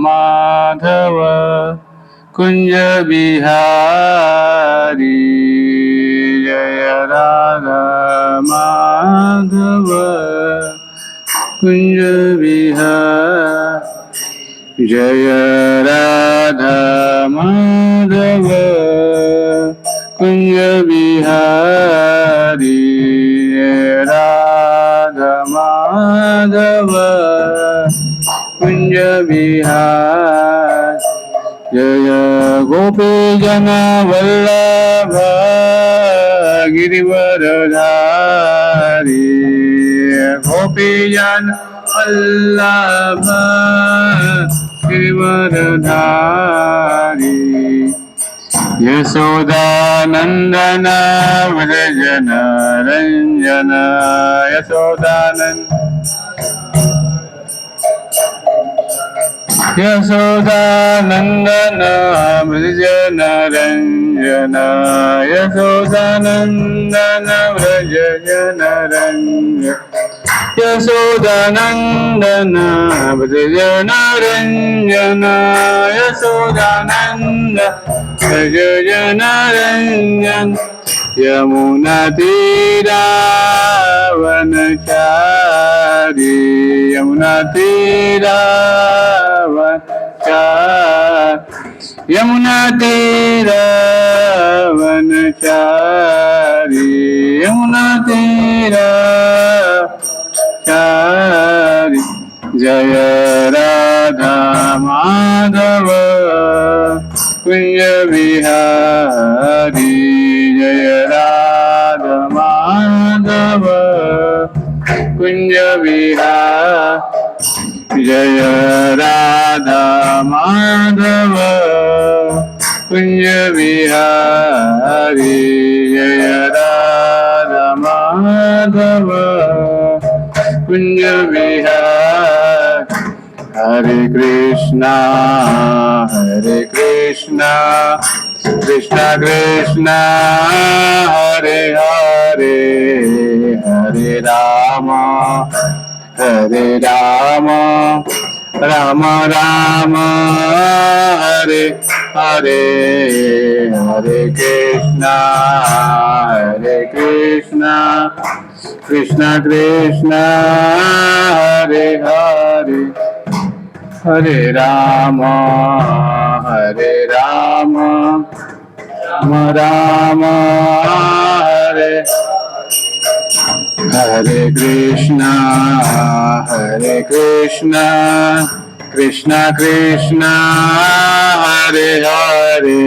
माधव कुंज बिहारी जय राधा माधव कुंज बिहारी जय राधा माधव कुंज बिहारी जय राधा माधव कुंज बिहारी जय गोपी जन वल्लभ गिरिवरधारी गोपी जन वल्लभ गिरिवरधारी यशोदानंदन व्रजन रंजन यशोदानंद यशोदानंदन व्रजन रंजन यशोदानंदन व्रजन रंजन यशोदानंदन व्रजन रंजन यशोदानंद व्रजन रंजन यमुना तीरावनचारी यमुना तीरावनचारी यमुना तीरावनचारी यमुना तीरावनचारी जय राधा माधव कुंज बिहारी जय राधा माधव कुंज बिहारी जय राधा माधव कुंज बिहारी जय राधा माधव कुंज बिहारी हरे कृष्णा कृष्णा कृष्णा हरे हरे हरे राम राम राम हरे हरे हरे कृष्णा कृष्णा कृष्णा हरे हरे हरे राम राम राम हरे हरे कृष्णा कृष्णा कृष्णा हरे हरे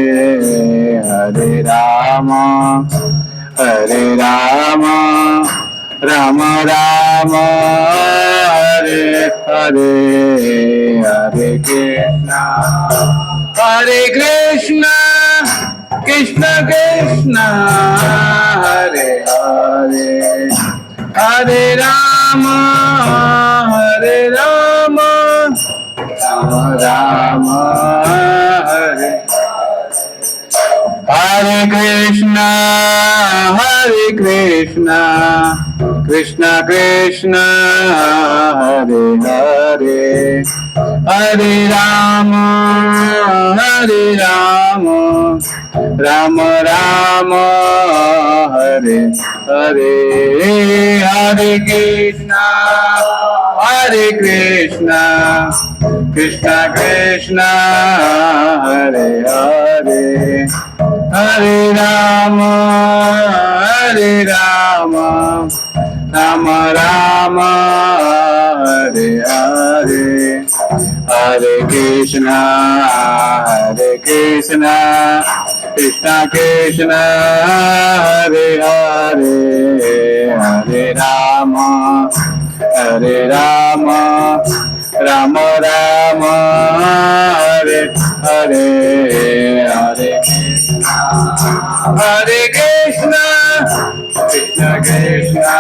हरे राम राम राम हरे हरे हरे कृष्णा कृष्णा कृष्णा हरे हरे हरे राम राम राम हरे हरे कृष्णा कृष्णा कृष्णा हरे हरे हरे राम राम राम हरे हरे हरे कृष्णा कृष्णा कृष्णा हरे हरे हरे राम राम राम हरे हरे हरे कृष्णा कृष्णा कृष्णा हरे हरे हरे राम राम राम हरे हरे हरे कृष्णा कृष्णा कृष्णा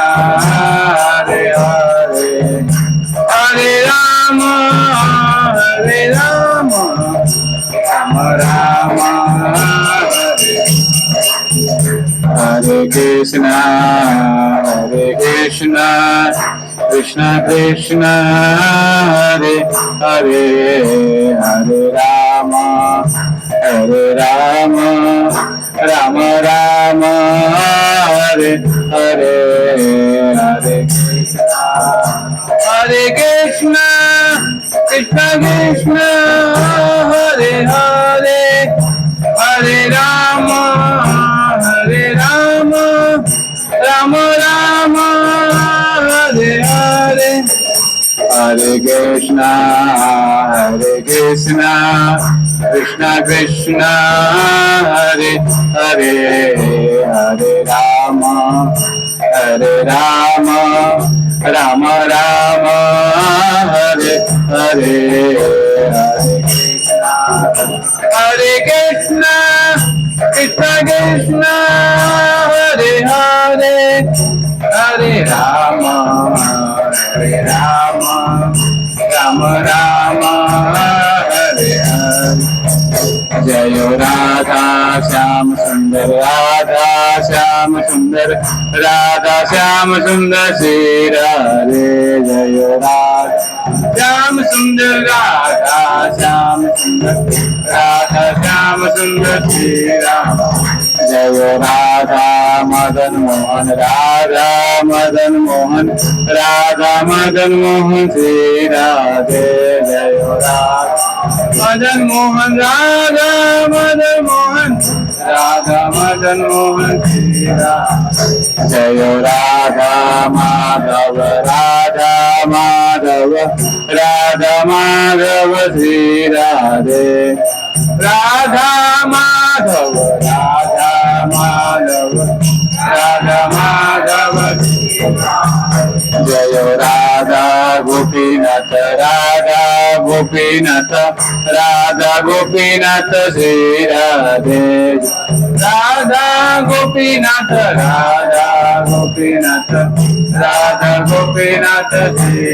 हरे हरे हरे राम राम राम हरे हरे कृष्णा कृष्णा कृष्णा हरे हरे कृष्ण हरे हरे हरे राम राम राम हरे हरे हरे कृष्ण कृष्ण कृष्ण हरे हरे हरे राम राम राम हरे हरे हरे कृष्ण कृष्ण हरे हरे हरे राम राम राम हरे हरे जय राधा श्याम सुंदर राधा श्याम सुंदर राधा श्याम सुंदर श्री राधे जय राधा श्याम सुंदर राधा श्याम सुंदर राधा श्याम सुंदर श्री राम जय राधा मदन मोहन राधा मदन मोहन राधा मदन मोहन श्री राधे जय राधा मदन मोहन राधा मदन मोहन राधा मदन मोहन श्री राधे जय राधा माधव राधा माधव राधा माधव श्री राधे राधा माधव राधा माधव राधा माधव जय राधा गोपीनाथ राधा गोपीनाथ राधा गोपीनाथ श्री राधे राधा गोपीनाथ राधा गोपीनाथ राधा गोपीनाथ श्री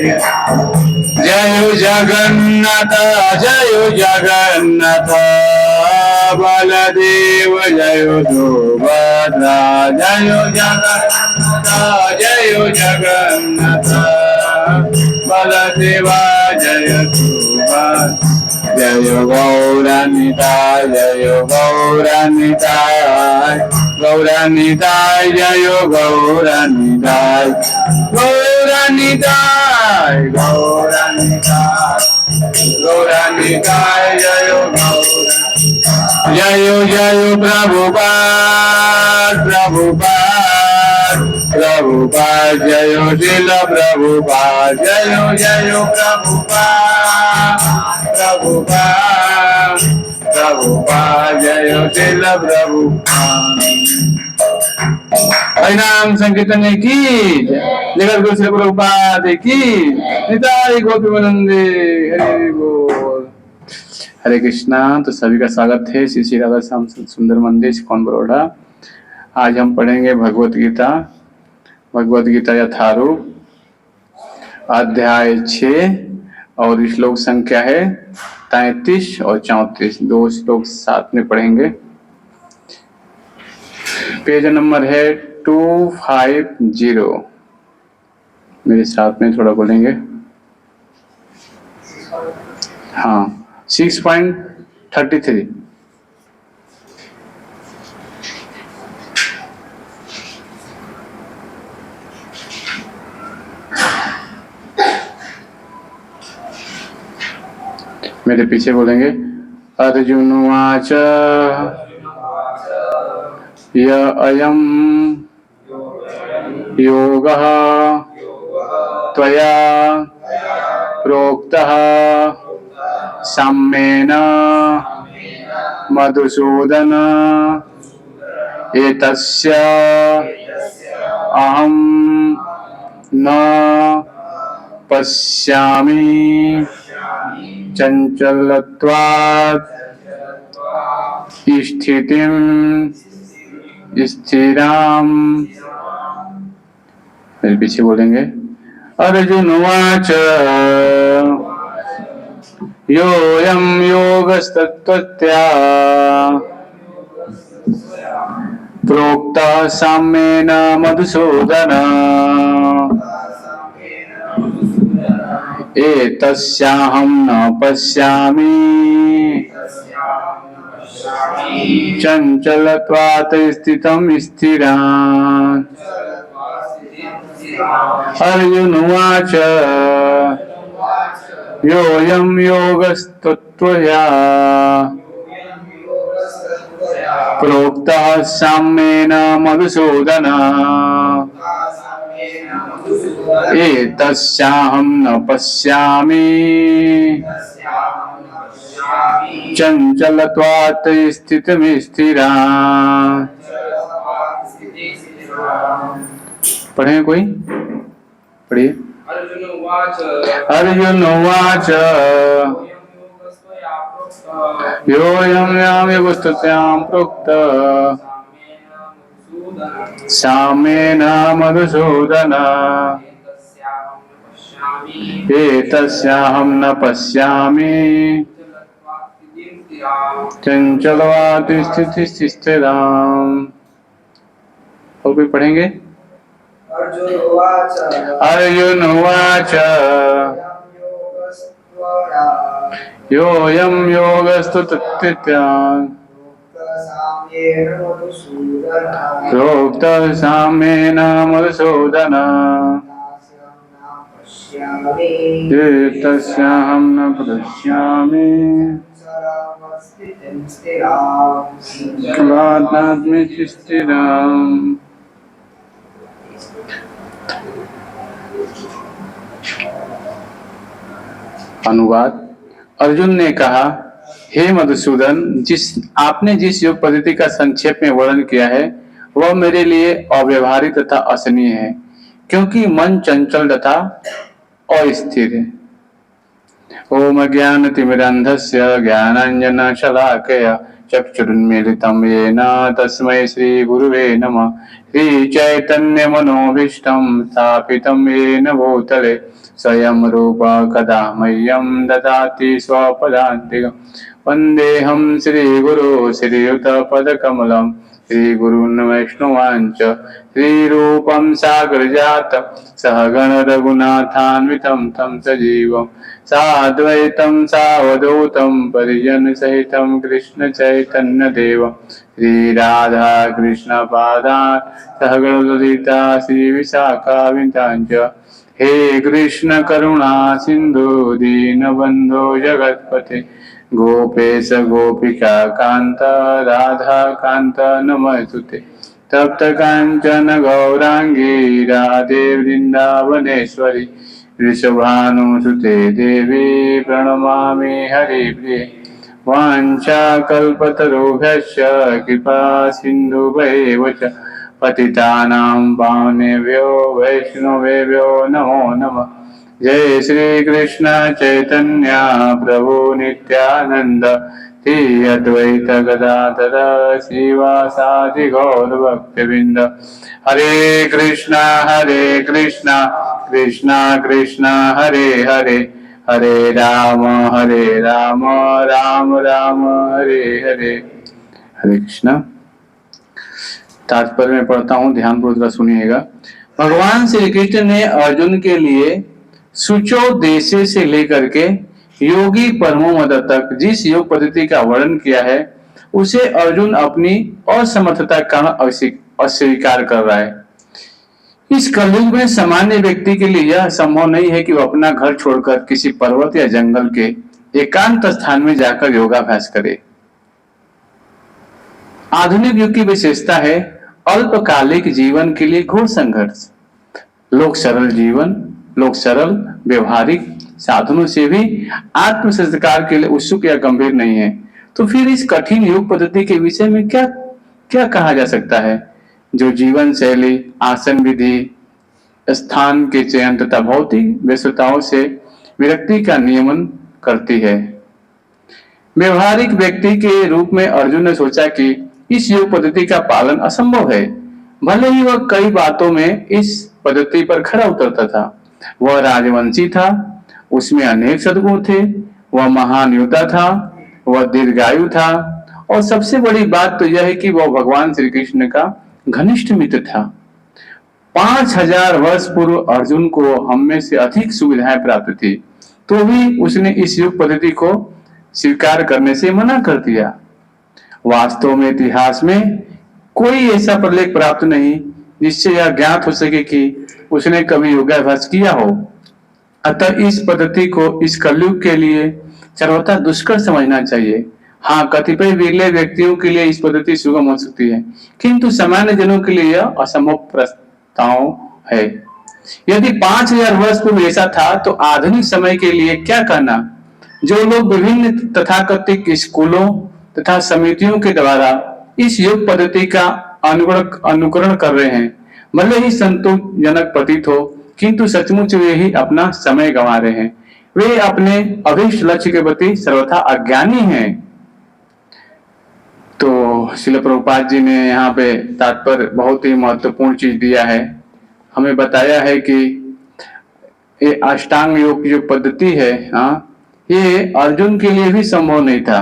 जय जगन्नाथ बलदेव जय सुभद्रा जय जगन्नाथ बलदेवा जय सुभद्रा जय गौरानिताय गौरानिताय जय गौरानिताय गौरानिताय जय जय प्रभुपाद जय शिल प्रभुपाद जय प्रभुपाद जय शिल प्रभुपाद हरिनाम संकीर्तन की जगत गुरु श्री प्रभुपाद की निताई गोपी वंदे हरि बोल। हरे कृष्णा। तो सभी का स्वागत है श्री श्री राधा श्याम सुंदर मंदिर इस्कॉन बड़ौदा। आज हम पढ़ेंगे भगवत गीता यथारूप अध्याय 6 और श्लोक संख्या है 33 और 34। 2 श्लोक साथ में पढ़ेंगे। पेज नंबर है 250। मेरे साथ में थोड़ा बोलेंगे। हाँ 6.33। मेरे पीछे बोलेंगे। अर्जुन उवाच य अयं योगः त्वया प्रोक्तः साम्येन मधुसूदन एतस्य अहं न पश्यामि चंचलत्वात् स्थितिं स्थिराम। मेरे पीछे बोलेंगे। अर्जुन उवाच योऽयं योगस्तत्त्वया प्रोक्तः साम्येन मधुसूदन एतस्याहं न पश्यामि चंचलत्वात् स्थितं स्थिराम्। अर्जुन उवाच योऽयं योगस्तत्त्वया प्रोक्तः साम्येन मधुसूदन एतस्याहं न पश्यामि चंचलत्वात् स्थितिमिस्थिरा। पढ़े कोई? पढ़िए। अर्जुन उवाच योऽयं योगस्तत्त्वया प्रोक्तः साम्येन मधुसूदन एतस्याहं न पश्यामि चंचलत्वात् स्थितिस्थिराम्। और भी पढ़ेंगे। अर्जुन उवाच योऽयं योगस्तु तत्त्वया प्रोक्तः साम्येन मधुसूदन एतस्याहं न पश्यामि चंचलत्वात् स्थिराम्। अनुवाद। अर्जुन ने कहा, हे मधुसूदन, आपने जिस योग पद्धति का संक्षेप में वर्णन किया है वह मेरे लिए अव्यवहारिक तथा असहनीय है, क्योंकि मन चंचल तथा अस्थिर है। ओम ज्ञानतिमिरान्धस्य ज्ञानाञ्जनशलाकया चक्षुरुन्मीलितं येन तस्मै श्रीगुरुवे नमः। श्रीचैतन्यमनोभीष्टं स्थापितं येन भूतले स्वयं रूप कदा मह्यं ददाति स्वपदान्तिकं। वन्देऽहं श्रीगुरो श्रीयुतपदकमलं श्रीगुरून् वैष्णवांश्च श्रीरूपं साग्रजातं सहगण रघुनाथान्वितं तं सजीवं साद्वैतं सावधूतं परिजनसहितं कृष्ण चैतन्यदेवं श्रीराधा कृष्णपादान् सहगण ललिता श्रीविशाखान्वितांश्च। हे कृष्ण करुणा सिंधु दीनबंधो जगत्पते गोपेश गोपिका कांत राधा कांत नमस्तुते। तप्त कांचन गौरांगी राधे वृंदावनेश्वरी वृषभानुसुते देवी प्रणमामि हरिप्रिये। वाञ्छाकल्पतरुभ्यश्च कृपा सिन्धुभ्येव च पतितानां पावनेभ्यो वैष्णवेभ्यो नमो नमः। जय श्री कृष्ण चैतन्य प्रभु नित्यानंद श्री अद्वैत गदाधर श्रीवासादि गौर भक्तवृंद। हरे कृष्णा कृष्णा कृष्णा हरे हरे हरे राम राम राम हरे हरे। हरे कृष्णा। तात्पर्य में पढ़ता हूँ, ध्यानपूर्वक सुनिएगा। भगवान श्री कृष्ण ने अर्जुन के लिए सुचो देशे से लेकर के योगी परमो मद तक जिस योग पद्धति का वर्णन किया है उसे अर्जुन अपनी असमर्थता का अस्वीकार कर रहा है। इस कलयुग में सामान्य व्यक्ति के लिए यह संभव नहीं है कि वह अपना घर छोड़कर किसी पर्वत या जंगल के एकांत स्थान में जाकर योगाभ्यास करे। आधुनिक युग की विशेषता है अल्पकालिक जीवन के लिए घोर संघर्ष। लोग सरल व्यवहारिक साधनों से भी आत्म संस्कार के लिए उत्सुक या गंभीर नहीं है। तो फिर इस कठिन योग पद्धति के विषय में क्या क्या कहा जा सकता है, जो जीवन शैली, आसन विधि, स्थान के चयन तथा भौतिक व्यस्तताओं से विरक्ति का नियमन करती है। व्यवहारिक व्यक्ति के रूप में अर्जुन ने सोचा कि इस योग पद्धति का पालन असंभव है। भले ही वह कई बातों में इस पद्धति पर खरा उतरता था। वह राजवंशी था, उसमें अनेक सद्गुण थे, वह महान योद्धा था, वह दीर्घायु था और सबसे बड़ी बात तो यह है कि वह भगवान श्री कृष्ण का घनिष्ठ मित्र था। 5000 वर्ष पूर्व अर्जुन को हम में से अधिक सुविधाएं प्राप्त थी, तो भी उसने इस योग पद्धति को स्वीकार करने से मना कर दिया। वास्तव में इतिहास में कोई ऐसा प्रलेख प्राप्त नहीं जिससे यह ज्ञात हो सके कि उसने कभी योगाभ्यास किया हो। अतः इस पद्धति को इस कलयुग के लिए सर्वथा दुष्कर समझना चाहिए। हाँ, कतिपय विरले व्यक्तियों के लिए इस पद्धति सुगम हो सकती है, किंतु सामान्य जनों के लिए यह असंभव प्रस्ताव है। यदि 5000 वर्ष पूर्व ऐसा था तो आधुनिक समय के लिए क्या कहना। जो लोग विभिन्न तथाकथित स्कूलों तथा समितियों के द्वारा इस योग पद्धति का अनुकरण कर रहे हैं, भले ही संतोषजनक प्रतीत हो, किंतु सचमुच वे ही अपना समय गंवा रहे हैं। वे अपने अभीष्ट लक्ष्य के प्रति सर्वथा अज्ञानी हैं। तो श्रील प्रभुपाद जी ने यहाँ पे तात्पर्य बहुत ही महत्वपूर्ण चीज दिया है। हमें बताया है कि ये अष्टांग योग की जो पद्धति है, हाँ, ये अर्जुन के लिए भी संभव नहीं था।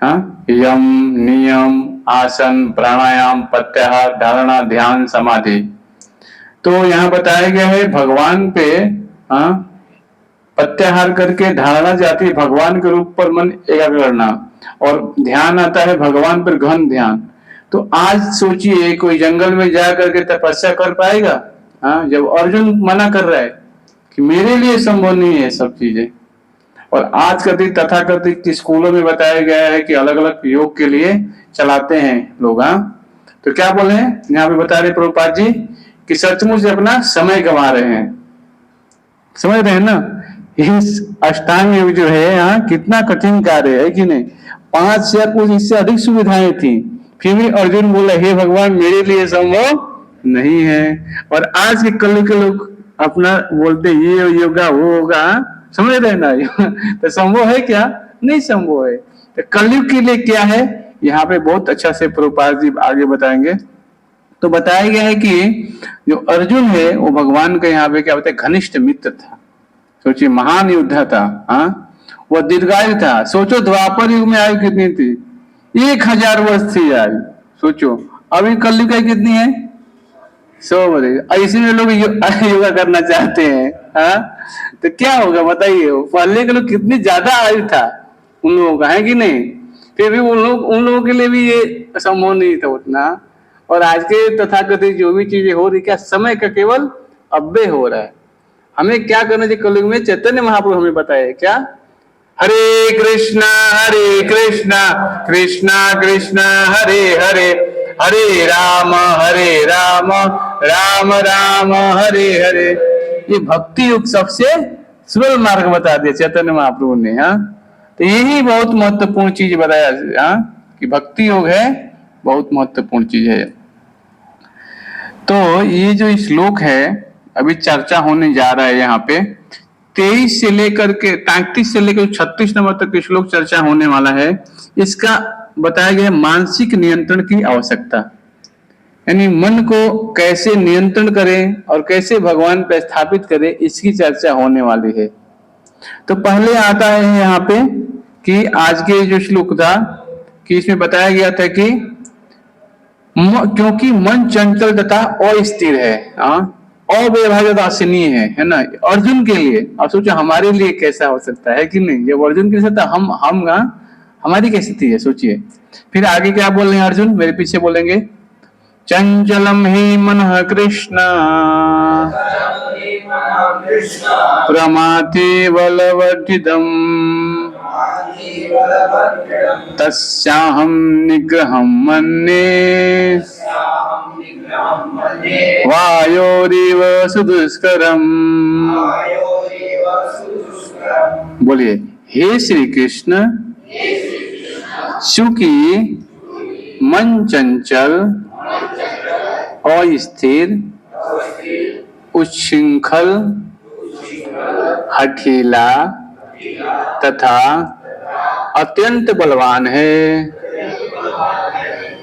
हाँ, यम, नियम, आसन, प्राणायाम, प्रत्याहार, धारणा, ध्यान, समाधि। तो यहाँ बताया गया है भगवान पे, हाँ, प्रत्याहार करके धारणा जाती है भगवान के रूप पर मन एकाग्र करना, और ध्यान आता है भगवान पर गहन ध्यान। तो आज सोचिए कोई जंगल में जा करके तपस्या कर पाएगा? हाँ, जब अर्जुन मना कर रहा है कि मेरे लिए संभव नहीं है सब चीजें। और आज कथित तथाकथित स्कूलों में बताया गया है कि अलग अलग योग के लिए चलाते हैं लोग। हाँ, तो क्या बोले हैं यहाँ पे बता रहे प्रभुपाद जी कि सचमुच अपना समय गंवा रहे हैं। समझ रहे हैं ना, इस अष्टांग योग जो है, यहाँ कितना कठिन कार्य है कि नहीं। 5000 कुछ इससे अधिक सुविधाएं थी, फिर भी अर्जुन बोला हे भगवान मेरे लिए संभव नहीं है। और आज के कल के लोग अपना बोलते ये योगा वो होगा, समझ रहे ना। तो संभव है क्या? नहीं संभव है। तो कलयुग के लिए क्या है यहाँ पे बहुत अच्छा से प्रभुपाद जी आगे बताएंगे। तो बताया गया है कि जो अर्जुन है वो भगवान का यहाँ पे क्या बताए घनिष्ठ मित्र था। सोचिए, महान योद्धा था। हाँ, वह दीर्घायु था। सोचो द्वापर युग में आयु कितनी थी? 1000 वर्ष थी आयु। सोचो अभी कलयुग की कितनी है? 100 वर्ष। ऐसे में लोग योगा करना चाहते हैं। हाँ, तो क्या होगा बताइए। पहले के लोग कितनी ज्यादा आयु था उन लोगों का, है कि नहीं? फिर भी उन लोगों के लिए भी ये संभव नहीं था उतना। और आज के तथाकथित जो भी चीजें हो रही, क्या समय का केवल अव्यय हो रहा है। हमें क्या करना चाहिए कलयुग में? चैतन्य महाप्रभु हमें बताए क्या, हरे कृष्णा कृष्णा कृष्णा हरे हरे, हरे राम राम राम हरे हरे। ये भक्ति युग सबसे सरल मार्ग बता दिया चैतन्य महाप्रभु ने। हाँ, तो यही बहुत महत्वपूर्ण चीज बताया। हाँ, कि भक्ति योग है बहुत महत्वपूर्ण चीज है। तो ये जो श्लोक है अभी चर्चा होने जा रहा है यहाँ पे, 23 से लेकर के 33 से लेकर 36 नंबर तक श्लोक चर्चा होने वाला है। इसका बताया गया मानसिक नियंत्रण की आवश्यकता, यानी मन को कैसे नियंत्रण करें और कैसे भगवान पर स्थापित करें, इसकी चर्चा होने वाली है। तो पहले आता है यहाँ पे कि आज के जो श्लोक था कि इसमें बताया गया था कि क्योंकि मन चंचल तथा अस्थिर है, अव्यवहार्यनीय है ना, अर्जुन के लिए। अब सोचो हमारे लिए कैसा हो सकता है कि नहीं। जब अर्जुन के साथ हम हमारी कैसी थी है, सोचिए। फिर आगे क्या बोल रहे हैं अर्जुन, मेरे पीछे बोलेंगे, चंचलम ही मनः कृष्ण प्रमाथि बलवर्धितम् तस्याहं निग्रहं मन्ये वायोरिव सुदुष्करम्। बोलिए, हे श्री कृष्ण, चूंकि मन चंचल अस्थिर उच्छृंखल हठीला तथा अत्यंत बलवान है,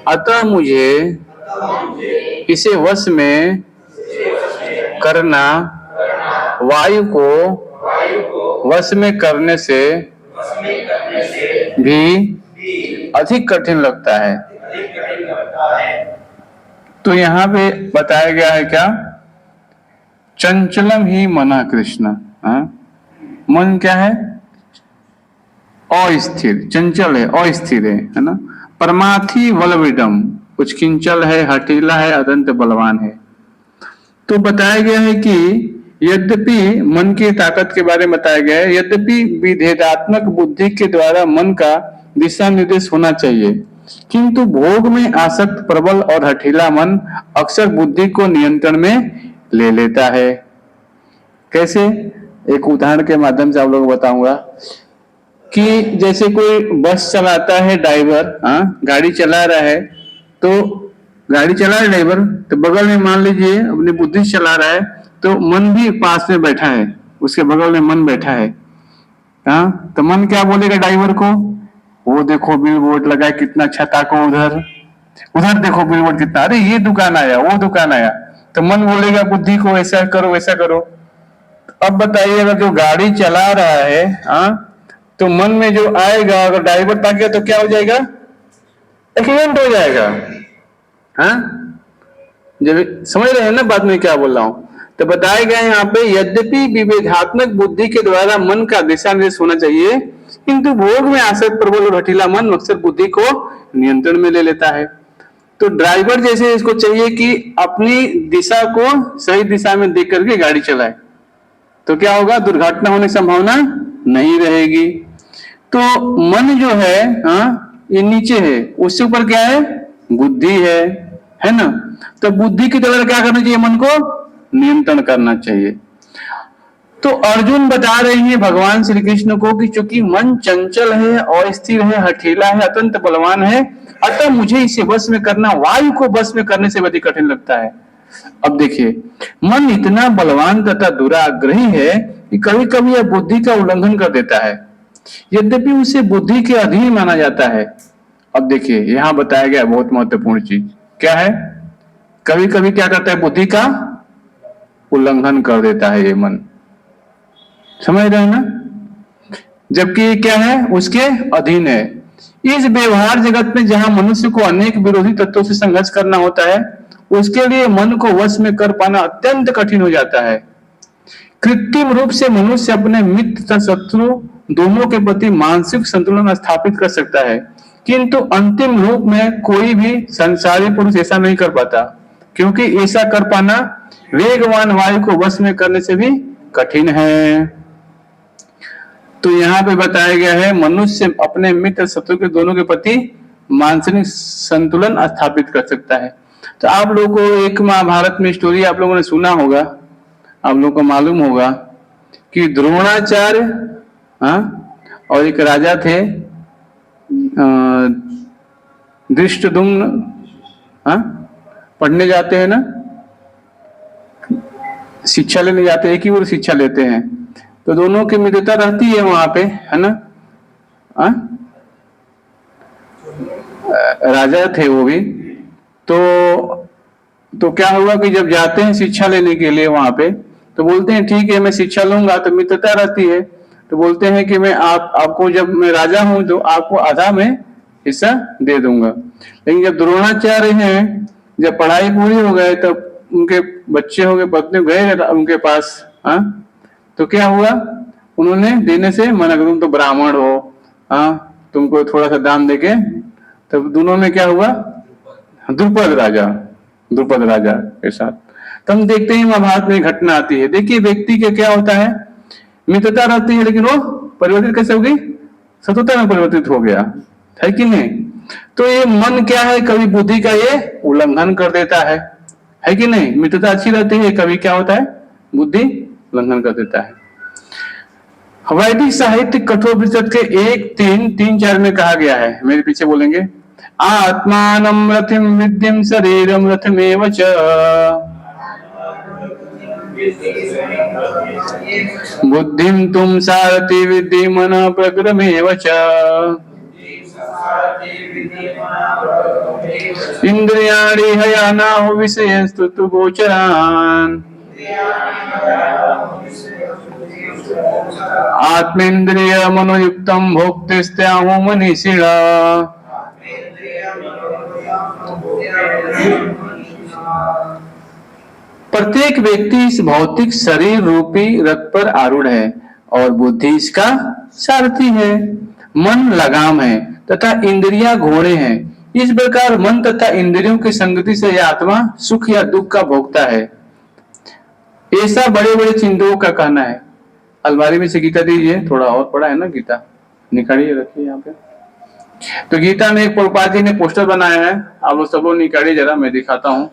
अतः मुझे इसे वश में करना वायु को वश में करने से भी अधिक कठिन लगता है। तो यहाँ पे बताया गया है क्या, चंचलम ही मना कृष्ण। मन क्या है? अस्थिर, चंचल है, अस्थिर है ना। परमाथि बलविदम, कुछ किंचल है, हठीला है, अत्यंत बलवान है। तो बताया गया है कि यद्यपि मन की ताकत के बारे में बताया गया है, यद्यपि विभेदात्मक बुद्धि के द्वारा मन का दिशा निर्देश होना चाहिए, किंतु भोग में आसक्त प्रबल और हठीला मन अक्सर बुद्धि को नियंत्रण में ले लेता है। कैसे? एक उदाहरण के माध्यम से आप लोगों को बताऊंगा कि जैसे कोई बस चलाता है ड्राइवर, गाड़ी चला रहा है, तो गाड़ी चला रहा है ड्राइवर, तो बगल में मान लीजिए अपनी बुद्धि चला रहा है, तो मन भी पास में बैठा है, उसके बगल में मन बैठा है। तो मन क्या बोलेगा ड्राइवर को? वो देखो बिल बोर्ड लगा है कितना अच्छा, ताको उधर, उधर देखो बिल बोर्ड कितना, अरे ये दुकान आया, वो दुकान आया। तो मन बोलेगा बुद्धि को ऐसा करो वैसा करो। अब बताइए, अगर जो गाड़ी चला रहा है, तो मन में जो आएगा, अगर ड्राइवर ताक गया तो क्या हो जाएगा? एक्सीडेंट हो जाएगा। जब समझ रहे हैं ना बात में क्या बोल रहा हूं? तो बताया गया यहाँ पे, यद्यपि विभेदात्मक बुद्धि के द्वारा मन का दिशा निर्देश होना चाहिए, किंतु भोग में आसक्त प्रबल और हठीला मन अक्सर बुद्धि को नियंत्रण में ले लेता है। तो ड्राइवर जैसे इसको चाहिए कि अपनी दिशा को सही दिशा में देख करके गाड़ी चलाए, तो क्या होगा? दुर्घटना होने की संभावना नहीं रहेगी। तो मन जो है, ये नीचे है, उससे ऊपर क्या है? बुद्धि है ना? तो बुद्धि के द्वारा क्या करना चाहिए? मन को नियंत्रण करना चाहिए। तो अर्जुन बता रहे हैं भगवान श्री कृष्ण को कि चूंकि मन चंचल है, अस्थिर है, हठीला है, अत्यंत बलवान है, अतः मुझे इसे वश में करना वायु को वश में करने से अधिक कठिन लगता है। अब देखिए, मन इतना बलवान तथा दुराग्रही है कि कभी कभी यह बुद्धि का उल्लंघन कर देता है, यद्यपि उसे बुद्धि के अधीन माना जाता है। अब देखिए, यहां बताया गया बहुत महत्वपूर्ण चीज क्या है? कभी कभी क्या करता है? बुद्धि का उल्लंघन कर देता है ये मन। समझ रहे हैं ना? जबकि क्या है? उसके अधीन है। इस व्यवहार जगत में जहां मनुष्य को अनेक विरोधी तत्वों से संघर्ष करना होता है, उसके लिए मन को वश में कर पाना अत्यंत कठिन हो जाता है। कृत्रिम रूप से मनुष्य अपने मित्र तथा शत्रु दोनों के प्रति मानसिक संतुलन स्थापित कर सकता है, किंतु अंतिम रूप में कोई भी संसारी पुरुष ऐसा नहीं कर पाता, क्योंकि ऐसा कर पाना वेगवान वायु को वश में करने से भी कठिन है। तो यहाँ पे बताया गया है, मनुष्य अपने मित्र शत्रु के दोनों के प्रति मानसिक संतुलन स्थापित कर सकता है। तो आप लोगों को एक महाभारत में स्टोरी आप लोगों ने सुना होगा, आप लोगों को मालूम होगा कि द्रोणाचार्य और एक राजा थे धृष्टद्युम्न, पढ़ने जाते हैं ना, शिक्षा लेने जाते हैं, एक ही वो शिक्षा लेते हैं, तो दोनों की मित्रता रहती है वहां पे, है ना? राजा थे वो भी। तो क्या हुआ कि जब जाते हैं शिक्षा लेने के लिए वहां पे, तो बोलते हैं ठीक है मैं शिक्षा लूंगा, तो मित्रता रहती है, तो बोलते हैं कि मैं आपको जब मैं राजा हूं तो आपको आधा में हिस्सा दे दूंगा। लेकिन जब द्रोणाचार्य हैं, जब पढ़ाई पूरी हो गए, तब उनके बच्चे हो गए, पत्नी गए उनके पास, तो क्या हुआ? उन्होंने देने से मना कर, तुम तो ब्राह्मण हो, तुमको थोड़ा सा दान देके, तब दोनों में क्या हुआ? द्रुपद राजा के साथ। तो हम देखते हैं महाभारत में घटना आती है। देखिए व्यक्ति के क्या होता है, मित्रता रहती है, लेकिन वो परिवर्तित कैसे हो गई? शत्रुता में परिवर्तित हो गया, है कि नहीं? तो ये मन क्या है? कभी बुद्धि का ये उल्लंघन कर देता है कि नहीं? मित्रता अच्छी रहती है, कभी क्या होता है? बुद्धि उल्लंघन कर देता है। वैदिक साहित्य कठोपनिषद के 1:3-4 में कहा गया है, मेरे पीछे बोलेंगे, आत्मानं रथिं विद्यं शरीरं रथमेव च, बुद्धिं तुम सारथि विद्धि मनः प्रकृतिमेव च, इंद्रियाणि हयानाहु विषयस्तु तु गोचरान्, आत्मेन्द्रिय मनोयुक्तं भोक्तिस्त्याहु मनीषिणा। प्रत्येक व्यक्ति इस भौतिक शरीर रूपी रथ पर आरूढ़ है और बुद्धि इसका सारथी है। मन लगाम है तथा इंद्रियां घोड़े हैं। इस प्रकार मन तथा इंद्रियों की संगति से यह आत्मा सुख या दुख का भोगता है। ऐसा बड़े बड़े चिंतकों का कहना है। अलमारी में से गीता दीजिए, थोड़ा और पड़ा है ना गीता, निकालिए रखिए यहाँ पे। तो गीता में एक प्रभुपाद जी ने पोस्टर बनाया है, आप लोग सब लोग निकालिए जरा, मैं दिखाता हूँ।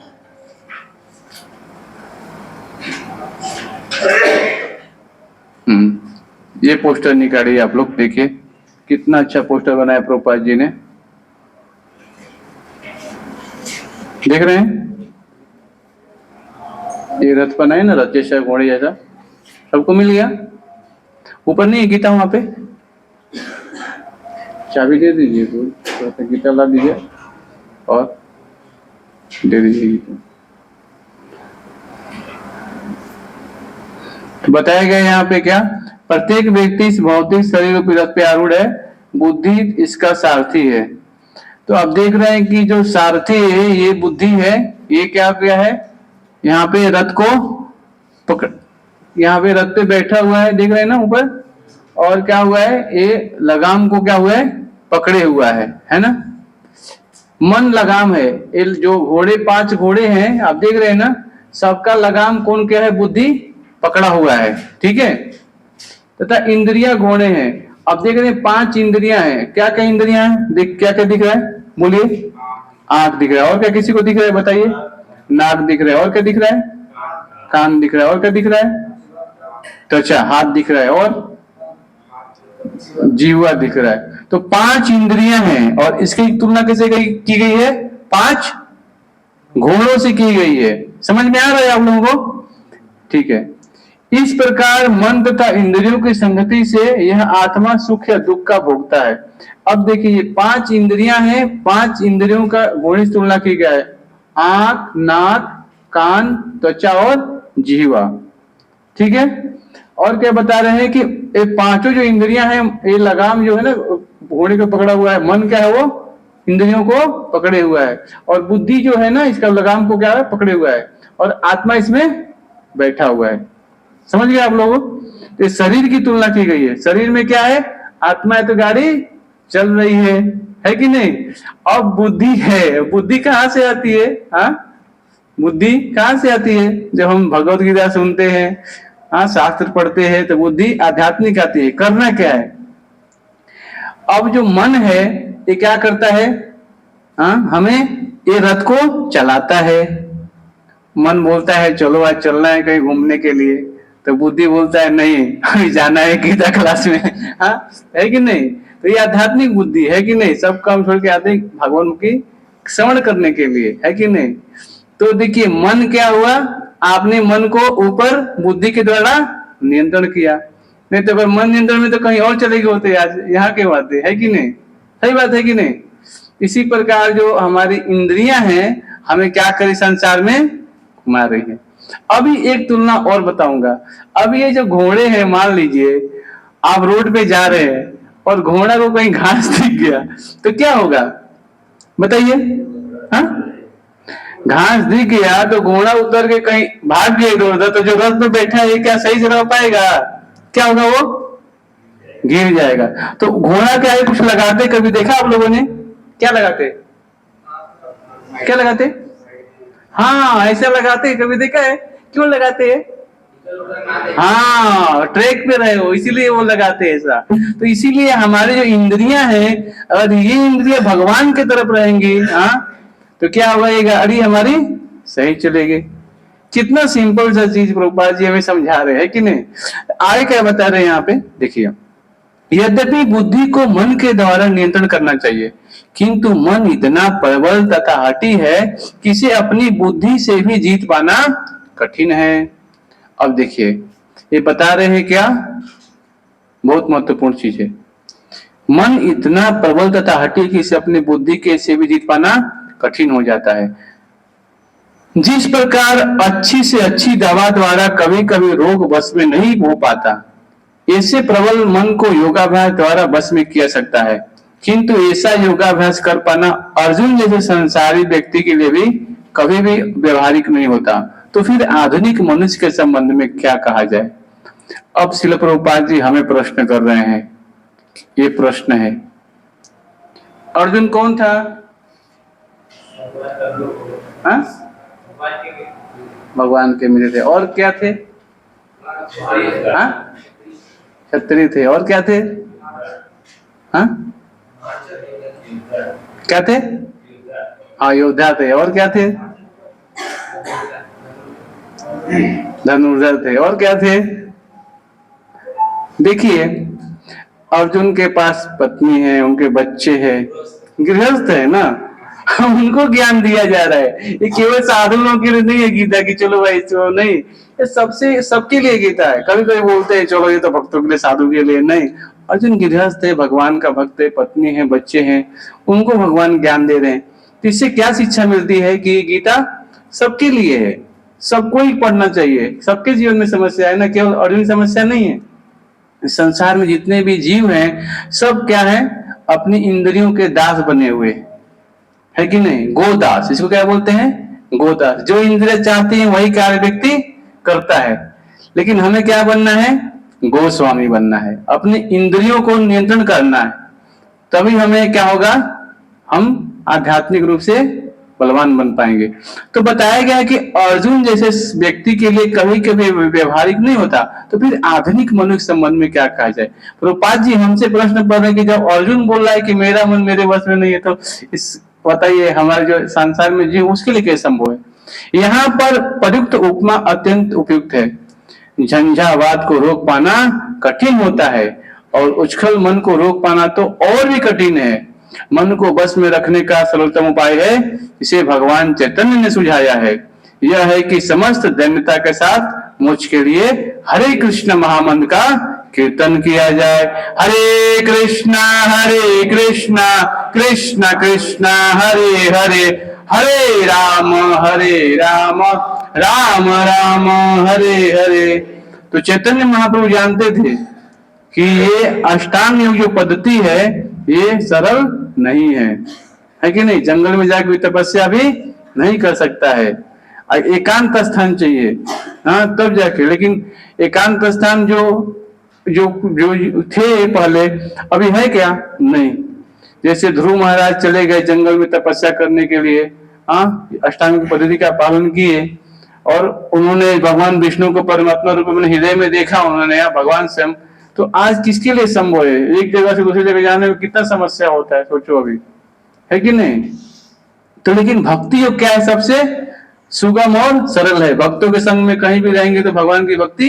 ये पोस्टर निकालिए आप लोग, देखिए कितना अच्छा पोस्टर बनाया प्रभुपाद जी ने, देख रहे हैं? ये रथ बनाए ना, रथ जैसा, घोड़े जैसा, सबको मिल गया? ऊपर नहीं है गीता वहां पे? चाबी दे दीजिए, थोड़ा सा गीता ला दीजिए और दे दीजिए गीता। तो बताया गया यहाँ पे क्या, प्रत्येक व्यक्ति इस भौतिक शरीर रूपी रथ पे आरूढ़ है, बुद्धि इसका सारथी है। तो आप देख रहे हैं कि जो सारथी है ये बुद्धि है, ये क्या किया है, यहाँ पे रथ को पकड़, यहाँ पे रथ पे बैठा हुआ है, देख रहे हैं ना ऊपर, और क्या हुआ है, ये लगाम को क्या हुआ है, पकड़े हुआ है ना? मन लगाम है। ये जो घोड़े, 5 घोड़े हैं, आप देख रहे हैं ना, सबका लगाम कौन क्या है, बुद्धि पकड़ा हुआ है, ठीक है? तथा इंद्रिया घोड़े हैं। अब देख रहे हैं 5 इंद्रियां हैं, क्या क्या इंद्रियां हैं, देख क्या क्या दिख रहा है, बोलिए? आंख दिख रहा है, और क्या किसी को दिख रहा है बताइए? नाक दिख रहा है, और क्या दिख रहा है? कान दिख रहा है, और क्या दिख रहा है? त्वचा, हाथ दिख रहा है, और जीवा दिख रहा है। तो 5 इंद्रियां हैं, और इसकी तुलना कैसे की गई है, 5 घोड़ों से की गई है। समझ में आ रहा है आप लोगों को? ठीक है। इस प्रकार मन तथा इंद्रियों की संगति से यह आत्मा सुख या दुख का भोगता है। अब देखिए ये 5 इंद्रियां हैं, 5 इंद्रियों का घोड़े से तुलना की गया है, आंख, नाक, कान, त्वचा और जीवा, ठीक है? और क्या बता रहे हैं कि ये 5 जो इंद्रियां हैं, ये लगाम जो है ना घोड़े को पकड़ा हुआ है, मन क्या है, वो इंद्रियों को पकड़े हुआ है, और बुद्धि जो है ना इसका लगाम को क्या है, पकड़े हुआ है, और आत्मा इसमें बैठा हुआ है। समझ गए आप लोगों? तो शरीर की तुलना की गई है, शरीर में क्या है, आत्मा है तो गाड़ी चल रही है कि नहीं? अब बुद्धि है, बुद्धि कहाँ से आती है? हाँ, बुद्धि कहाँ से आती है? जब हम भगवत गीता सुनते हैं, हाँ, शास्त्र पढ़ते हैं, तो बुद्धि आध्यात्मिक आती है। करना क्या है, अब जो मन है ये क्या करता है, हाँ, हमें ये रथ को चलाता है। मन बोलता है चलो आज चलना है कहीं घूमने के लिए, तो बुद्धि बोलता है नहीं अभी जाना है गीता क्लास में, हाँ, है कि नहीं? तो ये आध्यात्मिक बुद्धि है कि नहीं? सब काम छोड़ के आते भगवान की श्रवण करने के लिए, है कि नहीं? तो देखिए मन क्या हुआ, आपने मन को ऊपर बुद्धि के द्वारा नियंत्रण किया, नहीं तो अगर मन नियंत्रण में तो कहीं और चले गए होते, आज यहाँ के बात है कि नहीं? सही बात है कि नहीं? इसी प्रकार जो हमारी इंद्रियां हैं हमें क्या करे, संसार में घुमा रही है। अभी एक तुलना और बताऊंगा। अब ये जो घोड़े हैं, मान लीजिए आप रोड पे जा रहे हैं और घोड़ा को कहीं घास दिख गया तो क्या होगा बताइए? हाँ, घास दिख गया तो घोड़ा उतर के कहीं भाग गया इधर उधर, तो जो रथ पे बैठा है क्या सही से रह पाएगा? क्या होगा, वो गिर जाएगा। तो घोड़ा क्या है, कुछ लगाते, कभी देखा आप लोगों ने? क्या लगाते, क्या लगाते? हाँ, ऐसा लगाते, कभी देखा है? क्यों लगाते हैं? हाँ, ट्रैक पे रहे हो इसीलिए वो लगाते हैं ऐसा। तो इसीलिए हमारे जो इंद्रियां हैं, अगर ये इंद्रियां भगवान की तरफ रहेंगी, हाँ, तो क्या होगा, ये गाड़ी हमारी सही चलेगी। कितना सिंपल सा चीज प्रभुपाद जी हमें समझा रहे हैं कि नहीं? आगे क्या बता रहे हैं यहाँ पे देखिए, यद्यपि बुद्धि को मन के द्वारा नियंत्रण करना चाहिए, किंतु मन इतना प्रबल तथा हठी है कि इसे अपनी बुद्धि से भी जीत पाना कठिन है। अब देखिए ये बता रहे हैं क्या, बहुत महत्वपूर्ण चीज है। मन इतना प्रबल तथा हठी कि इसे अपनी बुद्धि के से भी जीत पाना कठिन हो जाता है। जिस प्रकार अच्छी से अच्छी दवा द्वारा कभी कभी रोग बस में नहीं हो पाता, ऐसे प्रबल मन को योगाभ्यास द्वारा बस में किया सकता है, किंतु ऐसा योगाभ्यास कर पाना अर्जुन जैसे संसारी व्यक्ति के लिए भी कभी भी व्यवहारिक नहीं होता। तो फिर आधुनिक मनुष्य के संबंध में क्या कहा जाए? अब श्रील प्रभुपाद जी हमें प्रश्न कर रहे हैं। ये प्रश्न है, अर्जुन कौन था? हाँ? भगवान के मित्र थे, और क्या थे? हाँ, क्षत्रिय थे। और क्या थे? हाँ, क्या थे? हाँ, योद्धा थे। और क्या थे? धनुर्धर थे। और क्या थे? देखिए, अर्जुन के पास पत्नी है, उनके बच्चे हैं, गृहस्थ है ना। उनको ज्ञान दिया जा रहा है। ये केवल साधु लोगों के लिए नहीं है गीता की, चलो भाई चलो, नहीं, ये सबसे सबके लिए गीता है। कभी कभी बोलते हैं चलो ये तो भक्तों के लिए, साधु के लिए नहीं। अर्जुन गृहस्थ है, भगवान का भक्त है, पत्नी है, बच्चे हैं, उनको भगवान ज्ञान दे रहे हैं। तो इससे क्या शिक्षा मिलती है कि गीता सबके लिए है, सबको ही पढ़ना चाहिए। सबके जीवन में समस्या है ना, केवल अर्जुन की समस्या नहीं है। इस संसार में जितने भी जीव हैं सब क्या है, अपनी इंद्रियों के दास बने हुए है कि नहीं? गोदास, इसको क्या बोलते हैं? गोदास। जो इंद्रिय चाहती है वही कार्य व्यक्ति करता है। लेकिन हमें क्या बनना है? गोस्वामी बनना है, अपनी इंद्रियों को नियंत्रण करना है। तभी हमें क्या होगा, हम आध्यात्मिक रूप से बलवान बन पाएंगे। तो बताया गया कि अर्जुन जैसे व्यक्ति के लिए कभी कभी व्यवहारिक नहीं होता, तो फिर आधुनिक मनुष्य संबंध में क्या कहा जाए? प्रभुपाद जी हमसे प्रश्न कर रहे हैं कि जब अर्जुन बोल रहा है कि मेरा मन मेरे वश में नहीं है, तो इस बताइए हमारे जो संसार में जीव उसके लिए कैसे संभव है? यहाँ पर प्रयुक्त उपमा अत्यंत उपयुक्त है। झंझावात को रोक पाना कठिन होता है और उछल मन को रोक पाना तो और भी कठिन है। मन को बस में रखने का सरलतम उपाय है, इसे भगवान चैतन्य ने सुझाया है। यह है कि समस्त दैन्यता के साथ मोक्ष के लिए हरे कृष्ण महामंत्र का कीर्तन किया जाए। हरे कृष्णा कृष्ण कृष्ण हरे हरे, हरे राम राम राम हरे हरे। तो चैतन्य महाप्रभु जानते थे कि ये अष्टांग योग जो पद्धति है ये सरल नहीं है कि नहीं? जंगल में जाकर तपस्या भी नहीं कर सकता है, एकांत स्थान चाहिए, हाँ तब जाके। लेकिन एकांत स्थान जो जो जो थे पहले, अभी है क्या? नहीं। जैसे ध्रुव महाराज चले गए जंगल में तपस्या करने के लिए, हाँ अष्टांग पद्धति का पालन किए और उन्होंने भगवान विष्णु को परमात्मा रूप में हृदय में देखा उन्होंने, भगवान स्वयं। तो आज किसके लिए संभव है? एक जगह से दूसरी जगह जाने में कितना समस्या होता है, सोचो अभी, है कि नहीं? तो लेकिन भक्ति योग क्या है? सबसे सुगम और सरल है। भक्तों के संग में कहीं भी रहेंगे तो भगवान की भक्ति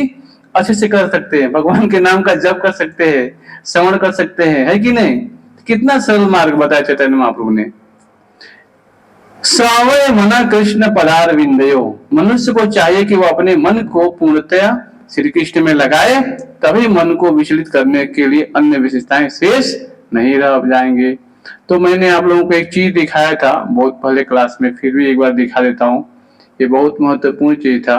अच्छे से कर सकते हैं, भगवान के नाम का जप कर सकते हैं, श्रवण कर सकते हैं, है कि नहीं? कितना सरल मार्ग बताया चैतन्य महाप्रभु ने। सावय मना कृष्ण पदार विंदयो, मनुष्य को चाहिए कि वो अपने मन को पूर्णतया श्री कृष्ण में लगाए, तभी मन को विचलित करने के लिए अन्य विशेषताएं शेष नहीं रह जाएंगे। तो मैंने आप लोगों को एक चीज दिखाया था बहुत पहले क्लास में, फिर भी एक बार दिखा देता हूँ। ये बहुत महत्वपूर्ण चीज था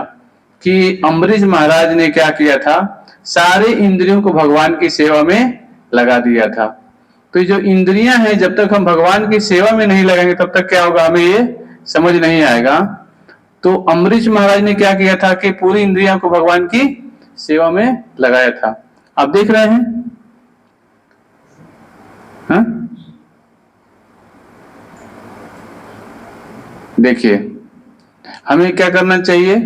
कि अम्बरीश महाराज ने क्या किया था, सारे इंद्रियों को भगवान की सेवा में लगा दिया था। तो जो इंद्रियां हैं जब तक हम भगवान की सेवा में नहीं लगाएंगे तब तक क्या होगा, हमें ये समझ नहीं आएगा। तो अम्बरीश महाराज ने क्या किया था कि पूरी इंद्रियों को भगवान की सेवा में लगाया था। आप देख रहे हैं, हाँ? देखिए हमें क्या करना चाहिए,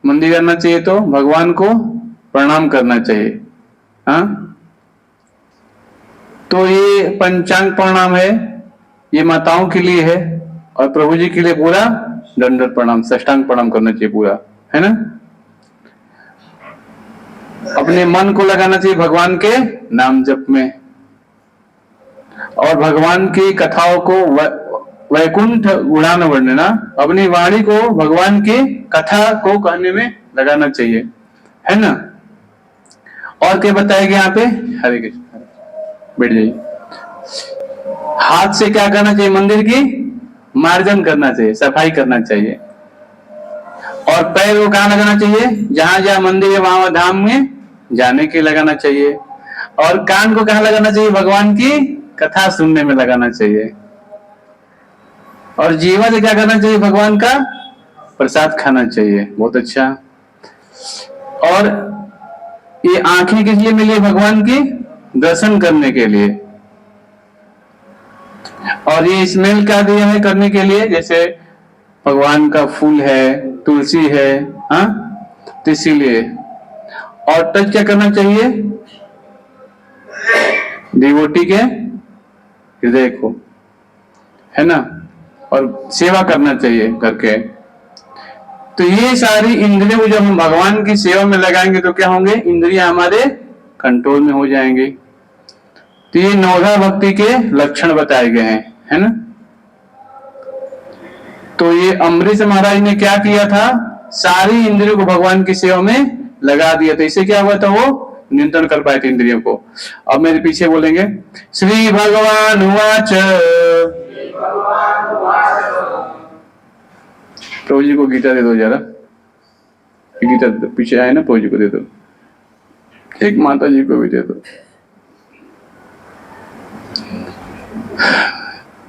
मंदिर करना चाहिए तो भगवान को प्रणाम करना चाहिए, हाँ? तो ये पंचांग प्रणाम है, ये माताओं के लिए है, और प्रभु जी के लिए पूरा दंडवत प्रणाम, साष्टांग प्रणाम करना चाहिए पूरा, है ना? अपने मन को लगाना चाहिए भगवान के नाम जप में, और भगवान की कथाओं को वैकुंठ गुणान वर्णना, अपनी वाणी को भगवान की कथा को कहने में लगाना चाहिए, है ना? और क्या बताया गया यहाँ पे? हरे कृष्ण, बैठ जाइए। हाथ से क्या करना चाहिए? मंदिर की मार्जन करना चाहिए, सफाई करना चाहिए। और पैर को कहाँ लगाना चाहिए? जहां जहां मंदिर है वहां धाम में जाने के लगाना चाहिए। और कान को कहाँ लगाना चाहिए? भगवान की कथा सुनने में लगाना चाहिए। और जीवा से क्या करना चाहिए? भगवान का प्रसाद खाना चाहिए। बहुत अच्छा। और ये आंखें किस लिए मिली? भगवान की दर्शन करने के लिए। और ये स्मेल क्या दिया है करने के लिए? जैसे भगवान का फूल है, तुलसी है, हाँ, तो इसीलिए। और टच क्या करना चाहिए? डिवोटी के हृदय को, है ना, और सेवा करना चाहिए करके। तो ये सारी इंद्रियों को जब हम भगवान की सेवा में लगाएंगे तो क्या होंगे? इंद्रियां हमारे कंट्रोल में हो जाएंगे। तो ये नवधा भक्ति के लक्षण बताए गए हैं, है ना। तो ये अम्बरीश महाराज ने क्या किया था? सारी इंद्रियों को भगवान की सेवा में लगा दिया था। इससे क्या हुआ था? वो नियंत्रण कर पाए थे इंद्रियों को। अब मेरे पीछे बोलेंगे, श्री भगवान उवाच। प्रभु जी को गीता दे दो जरा, गीता दे दो, पीछे आए ना, प्रभु जी को दे दो, एक माता जी को भी दे दो।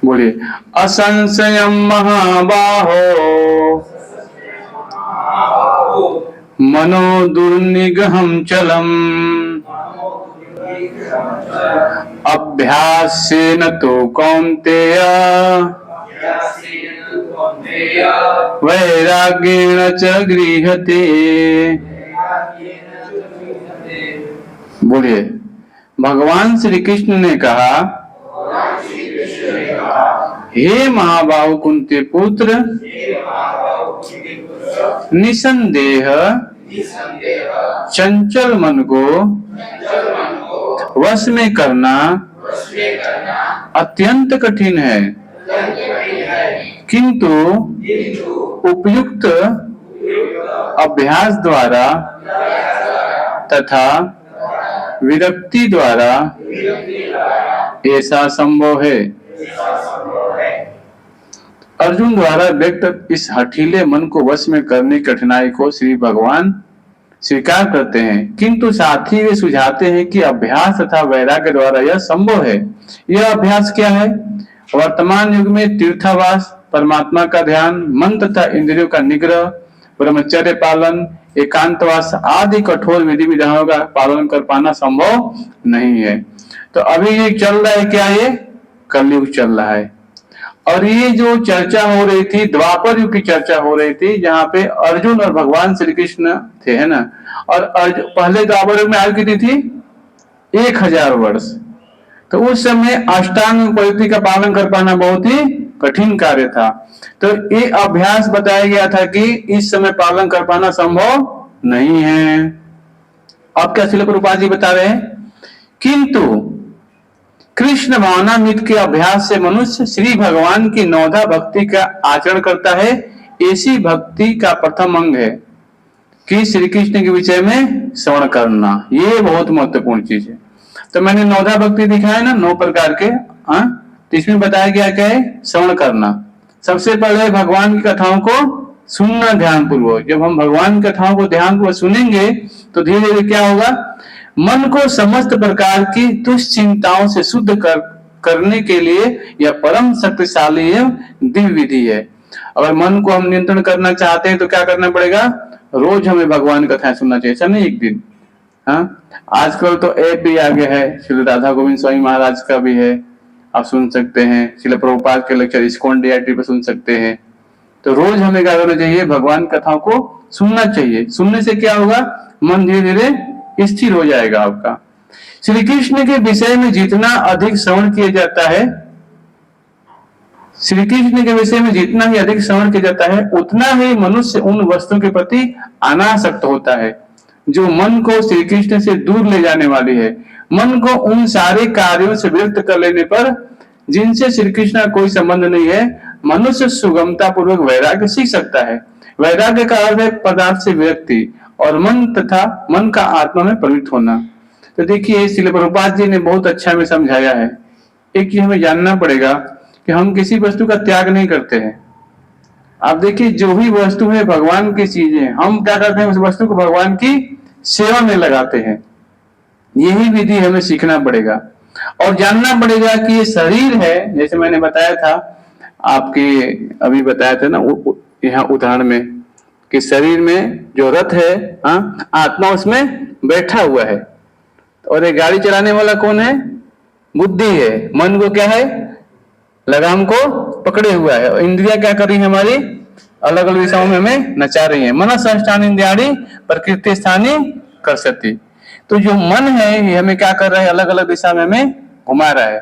बोलिए, असंशयम महाबाहो मनो दुर्निग्रहं चलम अभ्यासेन तो कौन्तेय वैराग्येण च गृह्यते। बोलिए, भगवान श्री कृष्ण ने कहा, हे महाबाहु कुंती पुत्र, निसंदेह चंचल मन को वश में करना अत्यंत कठिन है, किंतु उपयुक्त अभ्यास द्वारा तथा विरक्ति द्वारा ऐसा संभव है। अर्जुन द्वारा व्यक्त इस हठीले मन को वश में करने की कठिनाई को श्री भगवान स्वीकार करते हैं, किंतु साथ ही वे सुझाते हैं कि अभ्यास तथा वैराग्य द्वारा यह संभव है। यह अभ्यास क्या है? वर्तमान युग में तीर्थावास, परमात्मा का ध्यान, मन तथा इंद्रियों का निग्रह, ब्रह्मचर्य पालन, एकांतवास आदि कठोर विधि विधानों का पालन कर पाना संभव नहीं है। तो अभी ये चल रहा है क्या? ये कलयुग चल रहा है। और ये जो चर्चा हो रही थी, द्वापर युग की चर्चा हो रही थी, जहाँ पे अर्जुन और भगवान श्री कृष्ण थे, है ना। और पहले द्वापर युग में आयु कितनी थी? 1000 वर्ष। तो उस समय अष्टांग पद्धति का पालन कर पाना बहुत ही कठिन कार्य था। तो ये अभ्यास बताया गया था कि इस समय पालन कर पाना संभव नहीं है। अब क्या श्रील प्रभुपाद जी बता रहे हैं? किंतु कृष्ण भावनामृत के अभ्यास से मनुष्य श्री भगवान की नवधा भक्ति का आचरण करता है। ऐसी भक्ति का प्रथम अंग है कि श्री कृष्ण के विषय में श्रवण करना। ये बहुत महत्वपूर्ण चीज है। तो मैंने नवधा भक्ति दिखाया ना, 9 प्रकार के। तो इसमें बताया गया क्या है? श्रवण करना। सबसे पहले भगवान की कथाओं को सुनना ध्यान पूर्वक। जब हम भगवान की कथाओं को ध्यान पूर्वक सुनेंगे तो धीरे धीरे क्या होगा? मन को समस्त प्रकार की दुश्चिंताओं से शुद्ध करने के लिए यह परम शक्तिशाली एवं दिव्य विधि है। अगर मन को हम नियंत्रण करना चाहते हैं तो क्या करना पड़ेगा? रोज हमें भगवान की कथाएं सुनना चाहिए, ऐसा नहीं एक दिन। आजकल तो ऐप भी आ गया है, श्री राधा गोविंद स्वामी महाराज का भी है, आप सुन सकते हैं। श्रील प्रभुपाद के लेक्चर इस्कॉन DIT पे सुन सकते हैं। तो रोज हमें क्या करना चाहिए? भगवान कथाओं को सुनना चाहिए। सुनने से क्या होगा? मन धीरे धीरे स्थिर हो जाएगा आपका। श्री कृष्ण के विषय में जितना अधिक श्रवण किया जाता है, श्री कृष्ण के विषय में जितना ही अधिक श्रवण किया जाता है, उतना ही मनुष्य उन वस्तुओं के प्रति अनासक्त होता है जो मन को श्री कृष्ण से दूर ले जाने वाली है। मन को उन सारे कार्यों से विरक्त कर लेने पर, जिनसे श्री कृष्ण का कोई संबंध नहीं है, मनुष्य सुगमता पूर्वक वैराग्य सीख सकता है। वैराग्य का अर्थ है पदार्थ से विरक्ति और मन का आत्मा में प्रवृत्त होना। तो देखिए, श्रील प्रभुपाद जी ने बहुत अच्छा में समझाया है। एक चीज हमें जानना पड़ेगा कि हम किसी वस्तु का त्याग नहीं करते हैं। आप देखिए, जो भी वस्तु है भगवान की चीजें, हम क्या करते हैं? उस वस्तु को भगवान की सेवा में लगाते हैं। यही विधि हमें सीखना पड़ेगा और जानना पड़ेगा कि ये शरीर है। जैसे मैंने बताया था, आपके अभी बताया था ना यहाँ उदाहरण में, कि शरीर में जो रथ है, आत्मा उसमें बैठा हुआ है। और ये गाड़ी चलाने वाला कौन है? बुद्धि है। मन को क्या है? लगाम को पकड़े हुआ है। और इंद्रियां क्या कर रही है? हमारी अलग अलग दिशाओं में हमें नचा रही है। मनः संष्ठान इंद्रियाणि प्रकृति स्थानी कर्षति। तो जो मन है ये हमें क्या कर रहा है, अलग अलग दिशा में हमें घुमा रहा है।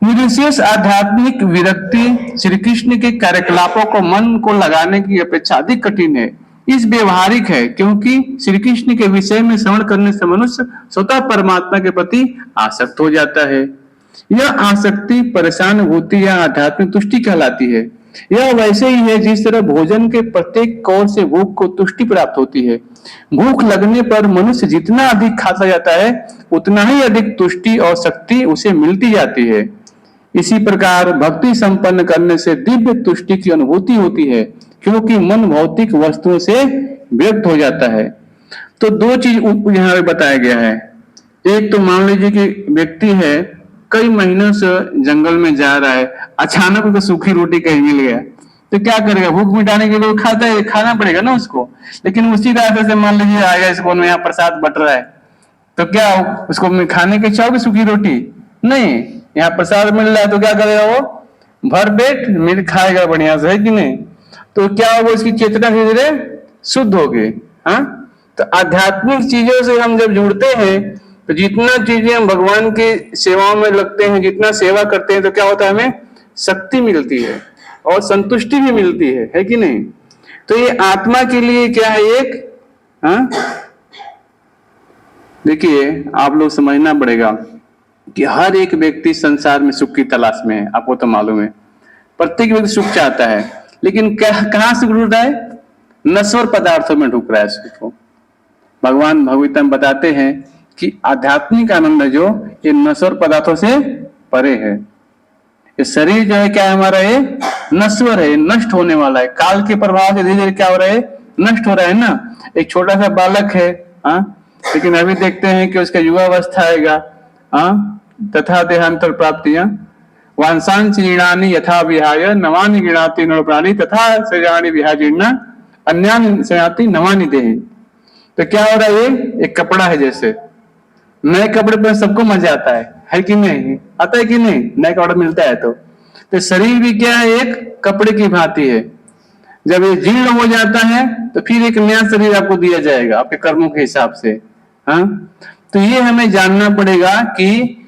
निर्विशेष आध्यात्मिक विरक्ति श्री कृष्ण के कार्यकलापों को मन को लगाने की अपेक्षा अधिक कठिन है। इस व्यवहारिक है क्योंकि श्री कृष्ण के विषय में श्रवण करने से मनुष्य स्वतः परमात्मा के प्रति आसक्त हो जाता है। यह आसक्ति परेशान होती या आध्यात्मिक तुष्टि कहलाती है। यह वैसे ही है जिस तरह भोजन के प्रत्येक कौर से भूख को तुष्टि प्राप्त होती है। भूख लगने पर मनुष्य जितना अधिक खाता जाता है उतना ही अधिक तुष्टि और शक्ति उसे मिलती जाती है। इसी प्रकार भक्ति संपन्न करने से दिव्य तुष्टि की अनुभूति होती है क्योंकि मन भौतिक वस्तुओं से विरक्त हो जाता है। तो दो चीज यहाँ पे बताया गया है। एक तो मान लीजिए कि व्यक्ति है कई महीनों से जंगल में जा रहा है, अचानक उसको सूखी रोटी कहीं मिल गया तो क्या करेगा, भूख मिटाने के लिए खाता है, खाना पड़ेगा ना उसको। लेकिन उसी रास्ते से मान लीजिए आएगा इसको यहाँ प्रसाद बट रहा है तो क्या उसको खाने की इच्छा होगी सूखी रोटी? नहीं, यहाँ प्रसाद मिल रहा है तो क्या करेगा, वो भर पेट मिल खाएगा बढ़िया से, है कि नहीं? तो क्या होगा, इसकी चेतना धीरे धीरे शुद्ध होगी। हाँ, तो आध्यात्मिक चीजों से हम जब जुड़ते हैं तो जितना चीजें हम भगवान की सेवाओं में लगते हैं, जितना सेवा करते हैं तो क्या होता है, हमें शक्ति मिलती है और संतुष्टि भी मिलती है कि नहीं? तो ये आत्मा के लिए क्या है एक, हाँ देखिए आप लोग समझना पड़ेगा कि हर एक व्यक्ति संसार में सुख की तलाश में है। आपको तो मालूम है प्रत्येक व्यक्ति सुख चाहता है, लेकिन कहां से ढूंढ रहा है? नश्वर पदार्थों में ढूंढ रहा है सुख को। भगवान भगवत में बताते हैं कि आध्यात्मिक आनंद जो ये नश्वर पदार्थों से परे है। ये शरीर जो है क्या है हमारा, ये नश्वर है, नष्ट होने वाला है। काल के प्रभाव से धीरे धीरे क्या हो रहा है, नष्ट हो रहा है ना। एक छोटा सा बालक है, लेकिन अभी देखते हैं कि उसका युवावस्था आएगा, तथा देहांतर प्राप्तियां वांसान जीर्णानि यथा विहाय नवानि गृणाति नर प्राणी तथा शरीराणि विहाजीर्णा अन्यानि सयाति नवानि देहि। तो क्या हो रहा है, ये एक कपड़ा है, जैसे नए कपड़े पर सबको मजा आता है कि नहीं? आता है कि नहीं? नया कपड़ा मिलता है तो शरीर भी क्या है, एक कपड़े की भांति है। जब ये जीर्ण हो जाता है तो फिर एक नया शरीर आपको दिया जाएगा आपके कर्मों के हिसाब से। तो ये हमें जानना पड़ेगा कि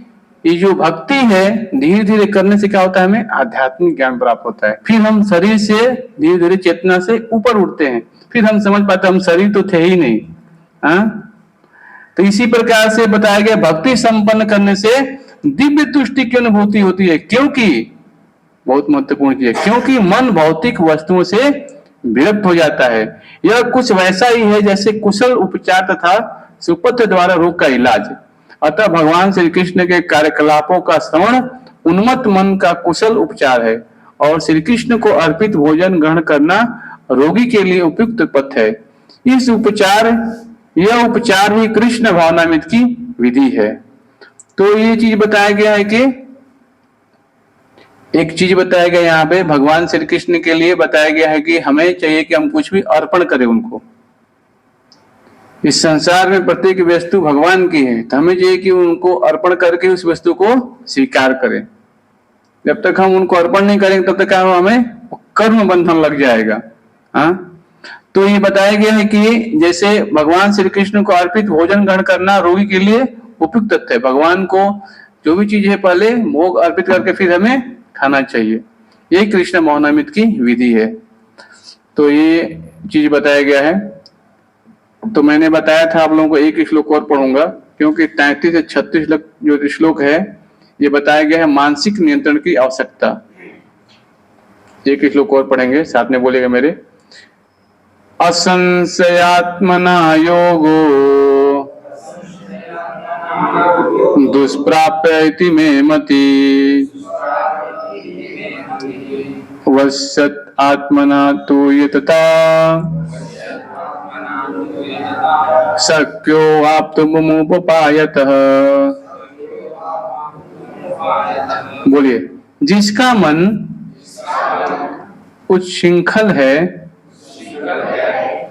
ये जो भक्ति है धीरे धीरे करने से क्या होता है, हमें आध्यात्मिक ज्ञान प्राप्त होता है। फिर हम शरीर से धीरे धीरे चेतना से ऊपर उठते हैं, फिर हम समझ पाते हम शरीर तो थे ही नहीं। तो इसी प्रकार से बताया गया भक्ति संपन्न करने से दिव्य तुष्टि की अनुभूति होती है, क्योंकि बहुत महत्वपूर्ण चीज है, क्योंकि मन भौतिक वस्तुओं से विरक्त हो जाता है। यह कुछ वैसा ही है जैसे कुशल उपचार तथा सुपथ्य द्वारा रोग का इलाज। अतः भगवान श्री कृष्ण के कार्यकलापों का श्रवण उन्मत्त मन का कुशल उपचार है और श्री कृष्ण को अर्पित भोजन ग्रहण करना रोगी के लिए उपयुक्त पथ है। यह उपचार ही कृष्ण भावनामृत की विधि है। तो ये चीज बताया गया है कि एक चीज बताया गया यहाँ पे भगवान श्री कृष्ण के लिए बताया गया है कि हमें चाहिए कि हम कुछ भी अर्पण करें उनको। इस संसार में प्रत्येक वस्तु भगवान की है तो हमें चाहिए कि उनको अर्पण करके उस वस्तु को स्वीकार करें। जब तक हम उनको अर्पण नहीं करेंगे तब तक हमें कर्म बंधन लग जाएगा। तो ये बताया गया है कि जैसे भगवान श्री कृष्ण को अर्पित भोजन ग्रहण करना रोगी के लिए उपयुक्त तथ्य है। भगवान को जो भी चीज है पहले भोग अर्पित करके फिर हमें खाना चाहिए। यही कृष्ण भावनामृत की विधि है। तो ये चीज बताया गया है। तो मैंने बताया था आप लोगों को एक श्लोक और पढ़ूंगा क्योंकि 33 से 36 जो श्लोक है ये बताया गया है मानसिक नियंत्रण की आवश्यकता। एक श्लोक और पढ़ेंगे, साथ में बोलेगा मेरे। असंशयात्मना योगो दुष्प्राप्य इति मे मति वश्यत आत्मना तु यतता शक्यो आप्तुमुपपायतः। बोलिए। जिसका मन उच्छृंखल है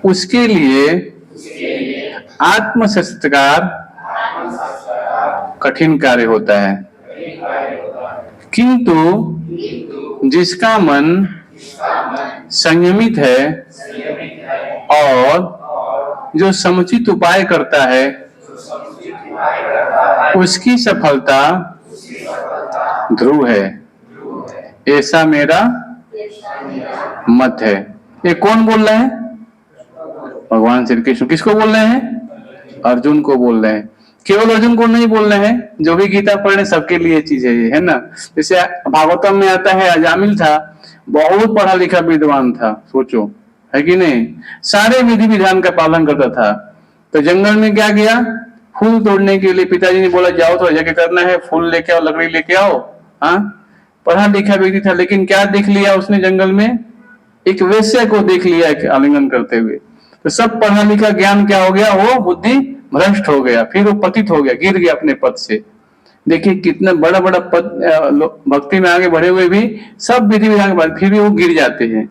उसके लिए आत्म सत्कार कठिन कार्य होता है, किंतु जिसका मन संयमित है और जो समुचित उपाय करता है उसकी सफलता ध्रुव है, ऐसा मेरा मत है। ये कौन बोल रहे हैं? भगवान श्री कृष्ण। किसको बोल रहे हैं? अर्जुन को बोल रहे हैं। केवल अर्जुन को नहीं बोल रहे हैं, जो भी गीता पढ़ रहे सबके लिए चीज है ये, है ना। जैसे भागवतम में आता है, अजामिल था, बहुत पढ़ा लिखा विद्वान था, सोचो, है कि नहीं। सारे विधि विधान का पालन करता था। तो जंगल में क्या किया? फूल तोड़ने के लिए पिताजी ने बोला जाओ तो जाके करना है, फूल लेके आओ, लकड़ी लेके आओ। हाँ, पढ़ा लिखा व्यक्ति था, लेकिन क्या देख लिया उसने जंगल में? एक वेश्या को देख लिया आलिंगन करते हुए। तो सब पढ़ा लिखा ज्ञान क्या हो गया? वो बुद्धि भ्रष्ट हो गया, फिर वो पतित हो गया, गिर गया अपने पद से। देखिए कितना बड़ा बड़ा पद, भक्ति में आगे बढ़े हुए भी सब विधि विधान के बाद फिर भी वो गिर जाते हैं।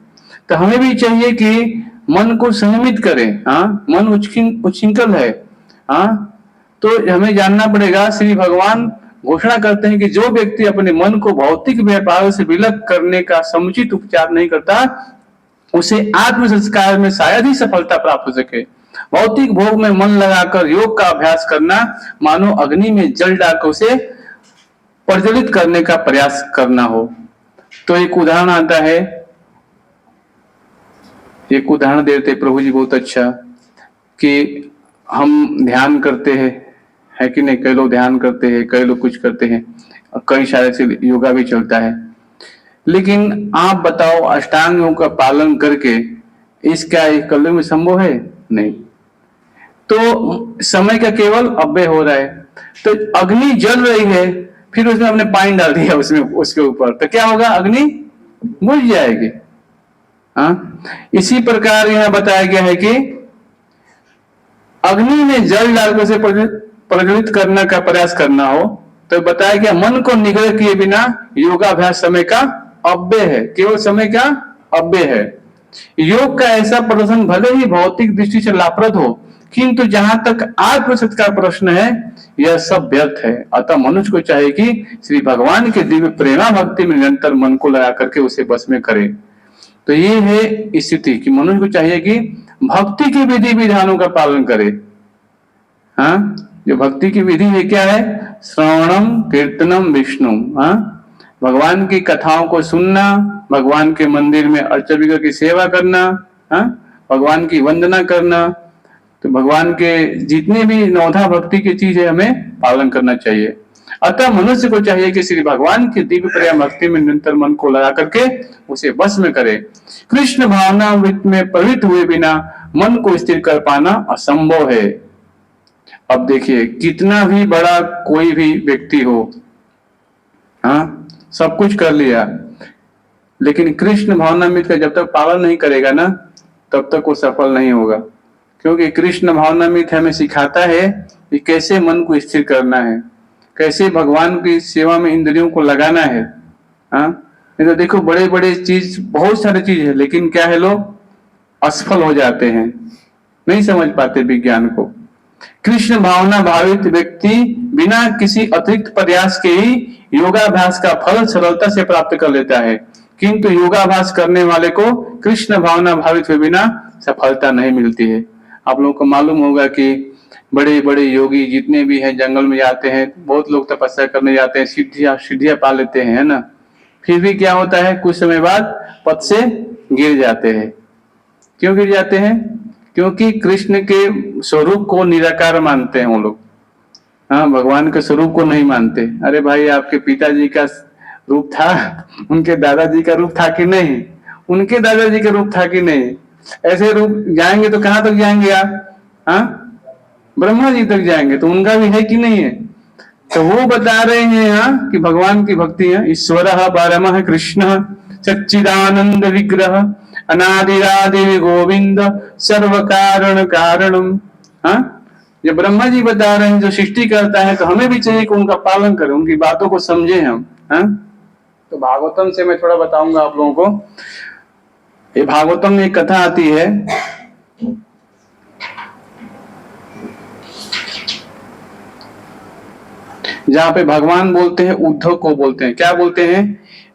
तो हमें भी चाहिए कि मन को संयमित करें। हाँ, मन उच्छृंखल है। हाँ, तो हमें जानना पड़ेगा, श्री भगवान घोषणा करते हैं कि जो व्यक्ति अपने मन को भौतिक व्यापार से विलग करने का समुचित उपचार नहीं करता, उसे आत्म संस्कार में शायद ही सफलता प्राप्त हो सके। भौतिक भोग में मन लगाकर योग का अभ्यास करना मानो अग्नि में जल डालकर उसे प्रज्वलित करने का प्रयास करना हो। तो एक उदाहरण आता है, एक उदाहरण देते प्रभु जी बहुत अच्छा, कि हम ध्यान करते हैं, है कि नहीं। कई लोग ध्यान करते हैं, कई लोग कुछ करते हैं, कई सारे से योगा भी चलता है। लेकिन आप बताओ, अष्टांग योग का पालन करके इसका कल में संभव है? नहीं। तो समय का केवल अपव्यय हो रहा है। तो अग्नि जल रही है, फिर उसमें हमने पानी डाल दिया उसमें, उसके ऊपर, तो क्या होगा? अग्नि बुझ जाएगी। हाँ, इसी प्रकार यहां बताया गया है कि अग्नि में जल डालकर उसे प्रज्वलित करने का प्रयास करना हो, तो बताया गया मन को निग्रह किए बिना योगाभ्यास समय का अपव्यय है, केवल समय का अपव्यय है। योग का ऐसा प्रदर्शन भले ही भौतिक दृष्टि से लाभप्रद हो, किंतु जहां तक आत्मसत का प्रश्न है, यह सब व्यर्थ है। अतः मनुष्य को चाहिए कि श्री भगवान के दिव्य प्रेमा भक्ति में निरंतर मन को लगा करके उसे बस में करे। तो ये है स्थिति कि मनुष्य को चाहिए कि भक्ति के विधि विधानों का पालन करे। हाँ, जो भक्ति की विधि है क्या है? श्रवणम कीर्तनम विष्णु। हाँ, भगवान की कथाओं को सुनना, भगवान के मंदिर में अर्चक की सेवा करना, हाँ, भगवान की वंदना करना। तो भगवान के जितने भी नौधा भक्ति की चीज है हमें पालन करना चाहिए। अतः मनुष्य को चाहिए कि श्री भगवान की दिव्य प्रेम भक्ति में निरंतर मन को लगा करके उसे बस में करे। कृष्ण भावना में प्रवृत्त हुए बिना मन को स्थिर कर पाना असंभव है। अब देखिए, कितना भी बड़ा कोई भी व्यक्ति हो, हाँ, सब कुछ कर लिया, लेकिन कृष्ण भावनामृत का जब तक पालन नहीं करेगा ना, तब तक वो सफल नहीं होगा। क्योंकि कृष्ण भावनामृत हमें सिखाता है कि कैसे मन को स्थिर करना है, कैसे भगवान की सेवा में इंद्रियों को लगाना है। हाँ, नहीं तो देखो बड़े बड़े चीज, बहुत सारी चीज है, लेकिन क्या है, लोग असफल हो जाते हैं, नहीं समझ पाते विज्ञान को। कृष्ण भावना भावित व्यक्ति बिना किसी अतिरिक्त प्रयास के ही योगाभ्यास का फल सरलता से प्राप्त कर लेता है, किंतु योगाभ्यास करने वाले को कृष्ण भावना भावित हुए बिना सफलता नहीं मिलती है। आप लोगों को मालूम होगा कि बड़े बड़े योगी जितने भी हैं जंगल में जाते हैं, बहुत लोग तपस्या करने जाते हैं, सिद्धियां पा लेते हैं, है ना। फिर भी क्या होता है, कुछ समय बाद पद से गिर जाते हैं। क्यों गिर जाते हैं? क्योंकि कृष्ण के स्वरूप को निराकार मानते हैं वो लोग। हाँ, भगवान के स्वरूप को नहीं मानते। अरे भाई, आपके पिताजी का रूप था, उनके दादाजी का रूप था कि नहीं? उनके दादाजी का रूप था कि नहीं? ऐसे रूप जाएंगे तो कहां तक जाएंगे आप? हाँ, ब्रह्मा जी तक जाएंगे, तो उनका भी है कि नहीं है? तो वो बता रहे हैं यहाँ कि भगवान की भक्ति है। ईश्वर परमः कृष्ण सच्चिदानंद विग्रह अनादिरादि गोविंद सर्व कारण कारणम। हाँ, ये ब्रह्मा जी बता रहे हैं जो सृष्टि करता है, तो हमें भी चाहिए कि उनका पालन करें, उनकी बातों को समझे हम। हाँ, तो भागवतम से मैं थोड़ा बताऊंगा आप लोगों को। ये भागवतम में एक कथा आती है, जहां पे भगवान बोलते हैं, उद्धव को बोलते हैं, क्या बोलते हैं?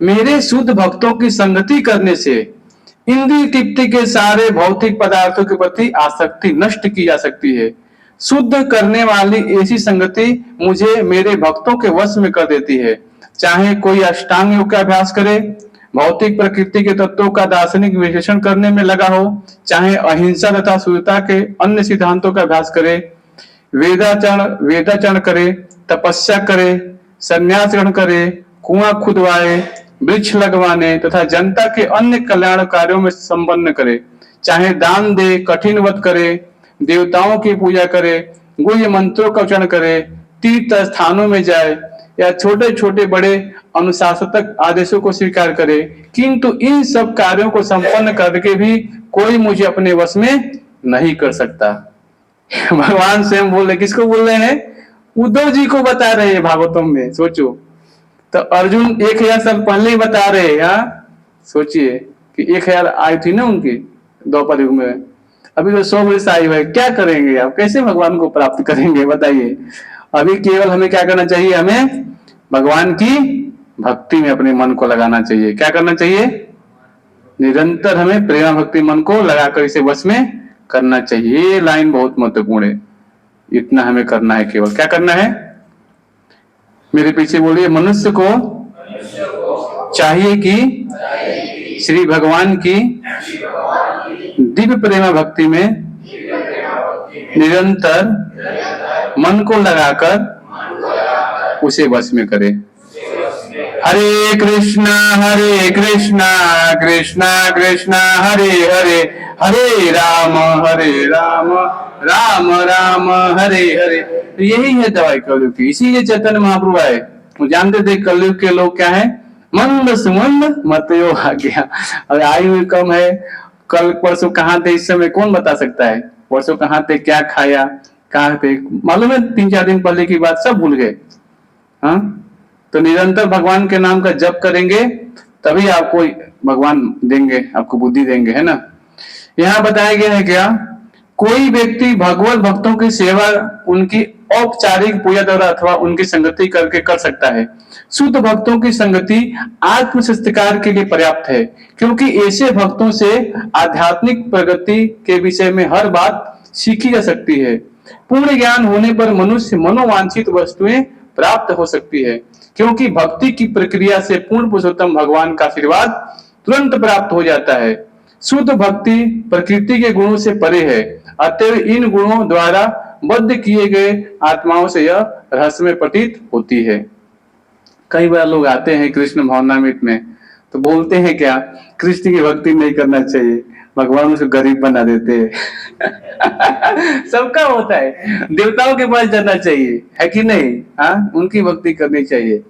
मेरे शुद्ध भक्तों की संगति करने से इंद्रिय तृप्ति के सारे भौतिक पदार्थों के प्रति आसक्ति नष्ट की जा सकती है। शुद्ध करने वाली ऐसी संगति मुझे मेरे भक्तों के वश में कर देती है। चाहे कोई अष्टांग योग का अभ्यास करे, भौतिक प्रकृति के तत्वों का दार्शनिक विश्लेषण करने में लगा हो, चाहे अहिंसा तथा शुद्धता के अन्य सिद्धांतों का अभ्यास करे, वेदाचरण करे, तपस्या करे, संन्यास ग्रहण करे, कुआं खुदवाए, वृक्ष लगवाने तथा जनता के अन्य कल्याण कार्यों में संपन्न करे, चाहे दान दे, कठिन व्रत करे, देवताओं की पूजा करे, गुह्य मंत्रों का उच्चारण करे, तीर्थ स्थानों में जाए या छोटे छोटे बड़े अनुशासक आदेशों को स्वीकार करे, किंतु इन सब कार्यों को संपन्न करके भी कोई मुझे अपने वश में नहीं कर सकता। भगवान स्वयं बोल रहे, किसको बोल रहे हैं? उद्धव जी को बता रहे हैं भागवतम में। सोचो, तो अर्जुन 1000 साल पहले ही बता रहे हैं। सोचिए कि 1000 आई थी ना उनकी द्वापर युग में, अभी तो 100 वर्ष आयु है। क्या करेंगे आप? कैसे भगवान को प्राप्त करेंगे बताइए? अभी केवल हमें क्या करना चाहिए? हमें भगवान की भक्ति में अपने मन को लगाना चाहिए। क्या करना चाहिए? निरंतर हमें प्रेम भक्ति मन को लगाकर इसे वश में करना चाहिए। ये लाइन बहुत महत्वपूर्ण है। इतना हमें करना है। केवल क्या करना है? मेरे पीछे बोलिए, मनुष्य को चाहिए कि श्री भगवान की दिव्य प्रेम भक्ति में निरंतर मन को लगाकर उसे वश में करे। हरे कृष्णा कृष्णा कृष्णा हरे हरे, हरे राम राम राम हरे हरे। तो यही है दवाई कलयुग की। इसीलिए चैतन्य महाप्रभु आए। वो जानते थे कलयुग के लोग क्या है? मंद सुमंद मतयो आ गया। अगर आयु हुई कम है, कल परसों कहाँ थे, इस समय कौन बता सकता है? परसों कहाँ थे, क्या खाया, कहाँ थे, मालूम है? 3-4 दिन पहले की बात सब भूल गए। हाँ, तो निरंतर भगवान के नाम का जप करेंगे तभी आपको भगवान देंगे, आपको बुद्धि देंगे, है ना। यहाँ बताया गया है क्या? कोई व्यक्ति भगवत भक्तों की सेवा उनकी औपचारिक पूजा द्वारा अथवा उनकी संगति करके कर सकता है। शुद्ध भक्तों की संगति आत्म सत्कार के लिए पर्याप्त है, क्योंकि ऐसे भक्तों से आध्यात्मिक प्रगति के विषय में हर बात सीखी जा सकती है। पूर्ण ज्ञान होने पर मनुष्य मनोवांछित वस्तुएं प्राप्त हो सकती है, क्योंकि भक्ति की प्रक्रिया से पूर्ण पुरुषोत्तम भगवान का आशीर्वाद तुरंत प्राप्त हो जाता है। शुद्ध भक्ति प्रकृति के गुणों से परे है, अतएव इन गुणों द्वारा बद्ध किए गए आत्माओं से यह रहस्यमय प्रतीत होती है। कई बार लोग आते हैं कृष्ण भावनामृत में तो बोलते हैं क्या? कृष्ण की भक्ति नहीं करना चाहिए, भगवान उसको गरीब बना देते हैं। सबका होता है। देवताओं के पास जाना चाहिए, है कि नहीं? हाँ, उनकी भक्ति करनी चाहिए।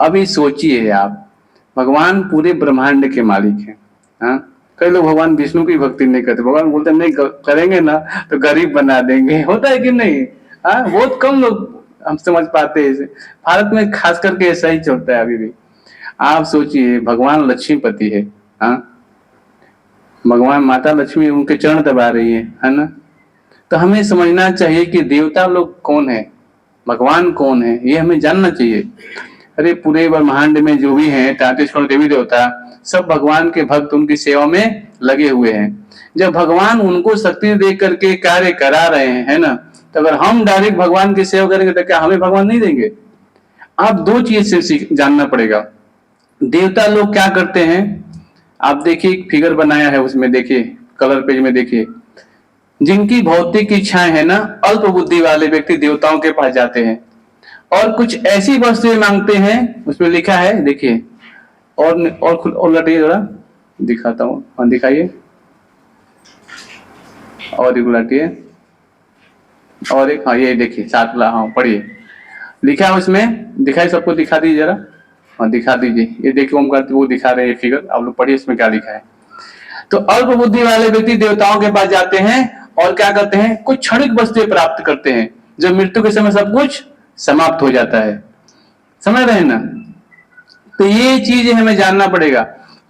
अभी सोचिए आप, भगवान पूरे ब्रह्मांड के मालिक हैं। हाँ, कई लोग भगवान विष्णु की भक्ति नहीं करते। भगवान बोलते नहीं करेंगे ना तो गरीब बना देंगे। होता है कि नहीं? हाँ, बहुत कम लोग हम समझ पाते हैं। भारत में खास करके ऐसा ही चलता है अभी भी। आप सोचिए, भगवान लक्ष्मीपति है। हाँ, भगवान माता लक्ष्मी उनके चरण दबा रही है ना। तो हमें समझना चाहिए कि देवता लोग कौन है, भगवान कौन है, ये हमें जानना चाहिए। अरे पूरे ब्रह्मांड में जो भी है 33 करोड़ देवी देवता, सब भगवान के भक्त उनकी सेवा में लगे हुए हैं। जब भगवान उनको शक्ति दे करके कार्य करा रहे हैं, है ना, तो अगर हम डायरेक्ट भगवान की सेवा करेंगे तो क्या हमें भगवान नहीं देंगे? आप दो चीज से जानना पड़ेगा। देवता लोग क्या करते हैं, आप देखिए एक फिगर बनाया है, उसमें देखिए कलर पेज में देखिए, जिनकी भौतिक इच्छाएं है ना, अल्प बुद्धि वाले व्यक्ति देवताओं के पास जाते हैं और कुछ ऐसी वस्तुएं मांगते हैं। उसमें लिखा है, देखिए, और लटिए, जरा दिखाता हूँ। हाँ दिखाइए, और एक लटिए, और एक, हाँ ये देखिए साथ, हाँ पढ़िए, लिखा है उसमें, दिखाई सबको दिखा दीजिए जरा। हाँ दिखा दीजिए, ये देखिए ओमकार वो दिखा रहे हैं फिगर, आप लोग पढ़िए इसमें क्या लिखा है। तो अल्प बुद्धि वाले व्यक्ति देवताओं के पास जाते हैं और क्या करते हैं, कुछ क्षणिक वस्तुएं प्राप्त करते हैं। जब मृत्यु के समय सब कुछ समाप्त हो जाता है, समझ रहे हैं ना। तो ये चीज हमें जानना पड़ेगा।